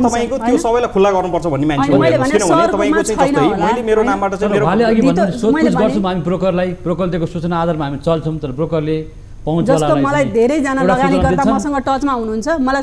तपाईँको त्यो सबैलाई खुल्ला गर्नुपर्छ भन्ने मान्छे हो। किनभने तपाईँको चाहिँ जस्तै मैले मेरो नामबाट चाहिँ उहाँले अघि भन्नु सोधपुछ गर्छौँ हामी ब्रोकरलाई, ब्रोकरले दिएको सूचना आधारमा हामी चल्छौँ, तर ब्रोकरले जस्तो मलाई धेरैजना लगानीकर्ता मसँग टचमा हुनुहुन्छ, मलाई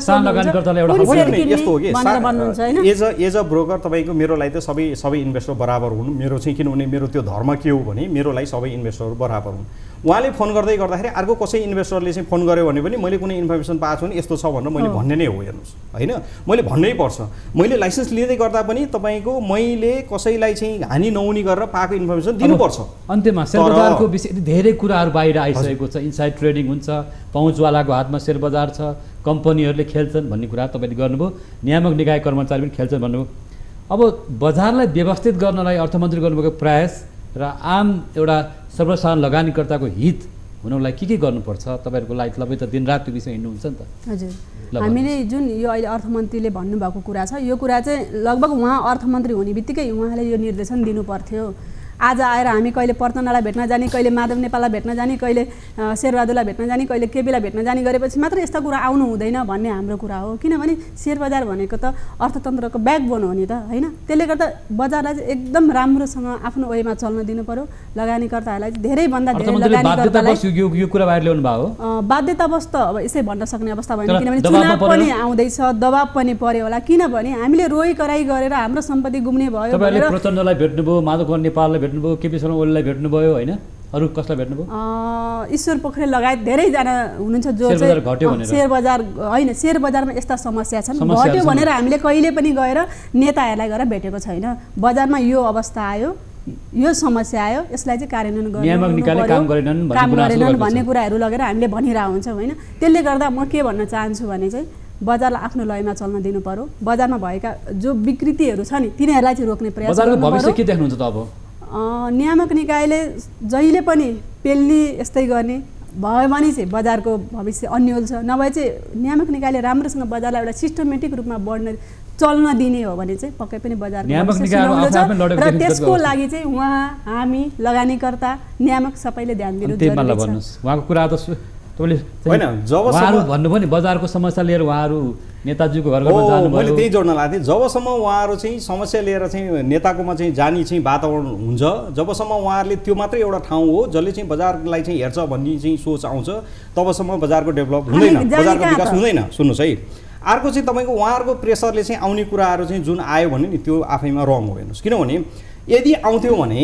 एज अ ब्रोकर तपाईँको मेरो लागि त सबै इन्भेस्टर बराबर हुन्। मेरो चाहिँ किनभने मेरो त्यो धर्म के हो भने मेरो लागि सबै इन्भेस्टरहरू बराबर हुन्। उहाँले फोन गर्दै गर्दाखेरि अर्को कसै इन्भेस्टरले चाहिँ फोन गर्यो भने पनि मैले कुनै इन्फर्मेसन पाएको छु भने यस्तो छ भनेर मैले भन्ने नै हो। हेर्नुहोस् होइन, मैले भन्नै पर्छ। मैले लाइसेन्स लिँदै गर्दा पनि तपाईँको मैले कसैलाई चाहिँ हानि नहुने गरेर पाएको इन्फर्मेसन दिनुपर्छ। अन्त्यमा शेयर बजारको विषय धेरै कुराहरू बाहिर आइसकेको छ, इनसाइड ट्रेडिङ हुन्छ, पहुँचवालाको हातमा शेयर बजार छ, कम्पनीहरूले खेल्छन् भन्ने कुरा तपाईँले गर्नुभयो, नियामक निकाय कर्मचारी पनि खेल्छन् भन्नुभयो। अब बजारलाई व्यवस्थित गर्नलाई अर्थमन्त्री गर्नुभएको प्रयास र आम एउटा सर्वसाधारण लगानीकर्ताको हित हुनुलाई के गर्नुपर्छ तपाईँहरूको लागि? तपाईँ त दिनरात त्यो विषय हिँड्नुहुन्छ नि त। हजुर, हामीले जुन यो अहिले अर्थमन्त्रीले भन्नुभएको कुरा छ, यो कुरा चाहिँ लगभग उहाँ अर्थमन्त्री हुने बित्तिकै उहाँले यो निर्देशन दिनु पर्थ्यो। आज आएर हामी कहिले पर्तनालाई भेट्न जाने, कहिले माधव नेपाललाई भेट्न जाने, कहिले शेरबहादुरलाई भेट्न जाने, कहिले केपीलाई भेट्न जाने गरेपछि मात्र यस्ता कुरा आउनु हुँदैन भन्ने हाम्रो कुरा हो। किनभने सेयर बजार भनेको त अर्थतन्त्रको ब्याकबोन हो नि त होइन। त्यसले गर्दा बजारलाई चाहिँ एकदम राम्रोसँग आफ्नो वेमा चल्न दिनु पर्यो। लगानीकर्ताहरूलाई धेरैभन्दा धेरै लगानीकर्तालाई यो कुरा बाहिर ल्याउनु भयो हो। बाध्यतावश त अब यसै भन्न सक्ने अवस्था भएन, किनभने चुनाव पनि आउँदैछ, दबाब पनि पर्यो होला। किनभने हामीले रोइ कराई गरेर हाम्रो सम्पत्ति गुम्ने भयो। तपाईँले प्रचण्डलाई भेट्नुभयो, माधव नेपाललाई भेट्नुभयो, केपी शर्मा ओलीलाई भेट्नुभयो होइन, अरू कसलाई भेट्नुभयो? ईश्वर पोखरेल लगायत धेरैजना हुनुहुन्छ जो चाहिँ सेयर बजार होइन, सेयर बजारमा यस्ता समस्या छन्, घट्यो भनेर हामीले कहिले पनि गएर नेताहरूलाई गएर भेटेको छैन। बजारमा यो अवस्था आयो, यो समस्या आयो, यसलाई चाहिँ कार्यान्वयन गर्नु काम गरेनन् भन्ने कुराहरू लगेर हामीले भनिरहेको हुन्छौँ होइन। त्यसले गर्दा म के भन्न चाहन्छु भने चाहिँ बजारलाई आफ्नो लयमा चल्न दिनु पर्यो। बजारमा भएका जो विकृतिहरू छ नि तिनीहरूलाई चाहिँ रोक्ने प्रयास गर्नु पर्यो। के देख्नुहुन्छ त अब? नियामक निकायले जहिले पनि पेल्ने यस्तै गर्ने भयो भने चाहिँ बजारको भविष्य अन्यल छ, नभए चाहिँ नियामक निकायले राम्रोसँग बजारलाई एउटा सिस्टमेटिक रूपमा बढ्न चल्न दिने हो भने चाहिँ पक्कै पनि बजारको भविष्य सुनौलो छ र त्यसको लागि चाहिँ उहाँ, हामी, लगानीकर्ता, नियामक सबैले ध्यान दिनु जरुरी छ। उहाँको कुरा त तपाईँले होइन, उहाँहरू भन्नुभयो नि बजारको समस्या लिएर उहाँहरू नेताजीको घर घरमा जानुभयो। मैले त्यही जोड्न लाग्थेँ, जबसम्म उहाँहरू चाहिँ समस्या लिएर चाहिँ नेताकोमा चाहिँ जाने चाहिँ वातावरण हुन्छ, जबसम्म उहाँहरूले त्यो मात्रै एउटा ठाउँ हो जसले चाहिँ बजारलाई चाहिँ हेर्छ भन्ने चाहिँ सोच आउँछ, तबसम्म बजारको डेभलप हुँदैन, बजारको विकास हुँदैन। सुन्नुहोस् है, अर्को चाहिँ तपाईँको उहाँहरूको प्रेसरले चाहिँ आउने कुराहरू चाहिँ जुन आयो भने नि त्यो आफैमा रङ हो। हेर्नुहोस्, किनभने यदि आउँथ्यो भने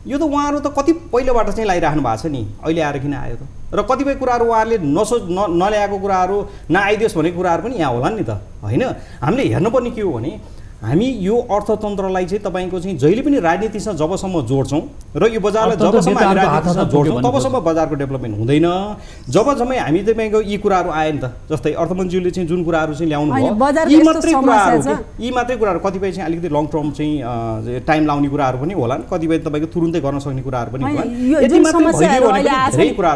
यो त उहाँहरू त कति पहिलाबाट चाहिँ लगाइराख्नु भएको छ नि, अहिले आएर किन आयो त? र कतिपय कुराहरू उहाँहरूले नल्याएको कुराहरू नआइदियोस् भन्ने कुराहरू पनि यहाँ होला नि त, होइन? हामीले हेर्नुपर्ने के हो भने हामी यो अर्थतन्त्रलाई चाहिँ तपाईँको चाहिँ जहिले पनि राजनीतिसँग जबसम्म जोड्छौँ र यो बजारलाई जबसम्म हामी राजनीतिसँग जोड्छौँ तबसम्म बजारको डेभलपमेन्ट हुँदैन। जबसम्म हामी तपाईँको यी कुराहरू आयो नि त, जस्तै अर्थमन्त्रीले चाहिँ जुन कुराहरू चाहिँ ल्याउनु भयो यी मात्रै कुराहरू कतिपय चाहिँ अलिकति लङ टर्म चाहिँ टाइम लाउने कुराहरू पनि होला, कतिपय तपाईँको तुरुन्तै गर्न सक्ने कुराहरू पनि होला। जुन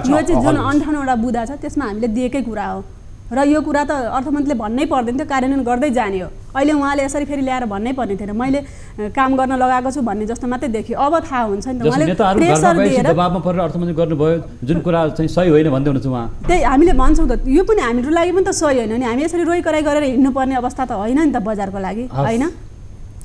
58वटा बुँदा छ त्यसमा हामीले दिएकै कुरा हो र यो कुरा त अर्थमन्त्रीले भन्नै पर्दैन थियो, कार्यान्वयन गर्दै जाने हो। अहिले उहाँले यसरी फेरि ल्याएर भन्नै पर्ने थिएन, मैले काम गर्न लगाएको छु भन्ने जस्तो मात्रै देखियो। अब थाहा हुन्छ नि त, उहाँले प्रेसर दिएर दबाबमा परेर अर्थमन्त्री गर्नुभयो जुन कुरा चाहिँ सही होइन भन्दै हुनुहुन्छ उहाँ। त्यही हामीले भन्छौँ त, यो पनि हाम्रो लागि पनि त सही होइन नि, हामी यसरी रोइ कराइ गरेर हिँड्नुपर्ने अवस्था त होइन नि त बजारको लागि, होइन?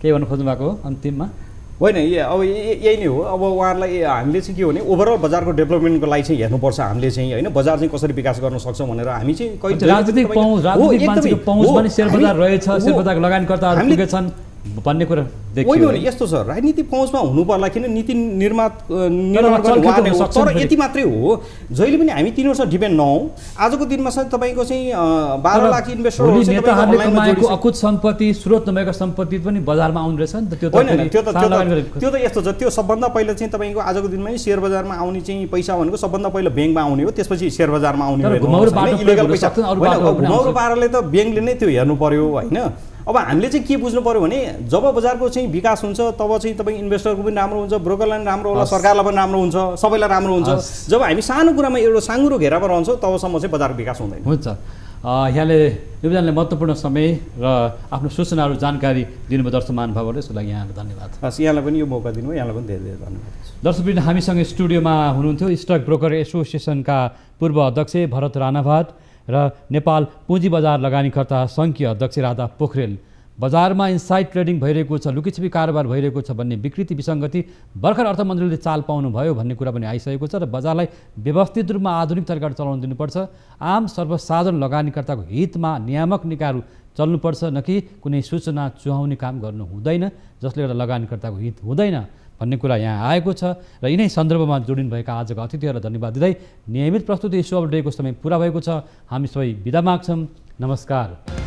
के भन्नु खोज्नु भएको हो अन्तिममा? होइन, अब यही नै हो। अब उहाँहरूलाई हामीले चाहिँ के हो भने ओभरअल बजारको डेभलपमेन्टको लागि चाहिँ हेर्नुपर्छ हामीले चाहिँ, होइन? बजार चाहिँ कसरी विकास गर्न सक्छ भनेर हामी चाहिँ राजनीतिक मान्छेको पहुँच पनि शेयर बजार रहेछ, शेयर बजारको लगानीकर्ताहरू पुगेछन् भन्ने कुरा देखियो। होइन, यस्तो छ, राजनीतिक पहुँचमा हुनु पर्ला, किन नीति निर्माण गर्ने हो, तर यति मात्रै हो जहिले पनि हामी 3 वर्ष डिपेन्ड नहौँ। आजको दिनमा चाहिँ तपाईँको चाहिँ 12 लाख इन्भेस्टरहरू नेताहरूले कमाएको अकुत सम्पत्ति, स्रोत नभएको सम्पत्ति पनि बजारमा आउने रहेछ नि त। त्यो त यस्तो छ, त्यो सबभन्दा पहिला चाहिँ तपाईँको आजको दिनमा शेयर बजारमा आउने चाहिँ पैसा भनेको सबभन्दा पहिला ब्याङ्कमा आउने हो, त्यसपछि शेयर बजारमा आउने हो। इलिगल पैसा घुमाउरो पाराले त ब्याङ्कले नै त्यो हेर्नु पर्यो, होइन? अब हामीले चाहिँ के बुझ्नु पर्यो भने जब बजारको चाहिँ विकास हुन्छ तब चाहिँ तपाईँ इन्भेस्टरको पनि राम्रो हुन्छ, ब्रोकरलाई पनि राम्रो होला, सरकारलाई पनि राम्रो हुन्छ, सबैलाई राम्रो हुन्छ। जब हामी सानो कुरामा एउटा साँगुरो घेरामा रहन्छौँ तबसम्म चाहिँ बजारको विकास हुँदैन। हुन्छ, यहाँले योजनाले महत्त्वपूर्ण समय र आफ्नो सूचनाहरू जानकारी दिनुभयो दर्शक महानुभावहरूले, यसको लागि यहाँलाई धन्यवाद। हस्, यहाँलाई पनि यो मौका दिनुभयो, यहाँलाई पनि धेरै धेरै धन्यवाद। दर्शकवृन्द, हामीसँग स्टुडियोमा हुनुहुन्थ्यो स्टक ब्रोकर एसोसिएसनका पूर्व अध्यक्ष भरत राणाभाट र नेपाल पुँजी बजार लगानीकर्ता सङ्घीय अध्यक्ष राधा पोखरेल। बजारमा इनसाइड ट्रेडिङ भइरहेको छ, लुकीछिपी कारोबार भइरहेको छ भन्ने विकृति विसङ्गति भर्खर अर्थमन्त्रीले चाल पाउनुभयो भन्ने कुरा पनि आइसकेको छ र बजारलाई व्यवस्थित रूपमा आधुनिक तरिकाले चलाउन दिनुपर्छ। आम सर्वसाधारण लगानीकर्ताको हितमा नियामक निकायहरू चल्नुपर्छ, न कि कुनै सूचना चुहाउने काम गर्नु हुँदैन जसले गर्दा लगानीकर्ताको हित हुँदैन भन्ने कुरा यहाँ आएको छ। र यिनै सन्दर्भमा जोडिनुभएका आजका अतिथिहरूलाई धन्यवाद दिँदै नियमित प्रस्तुति सो अफ डेको समय पुरा भएको छ। हामी सबै बिदा माग्छौँ। नमस्कार।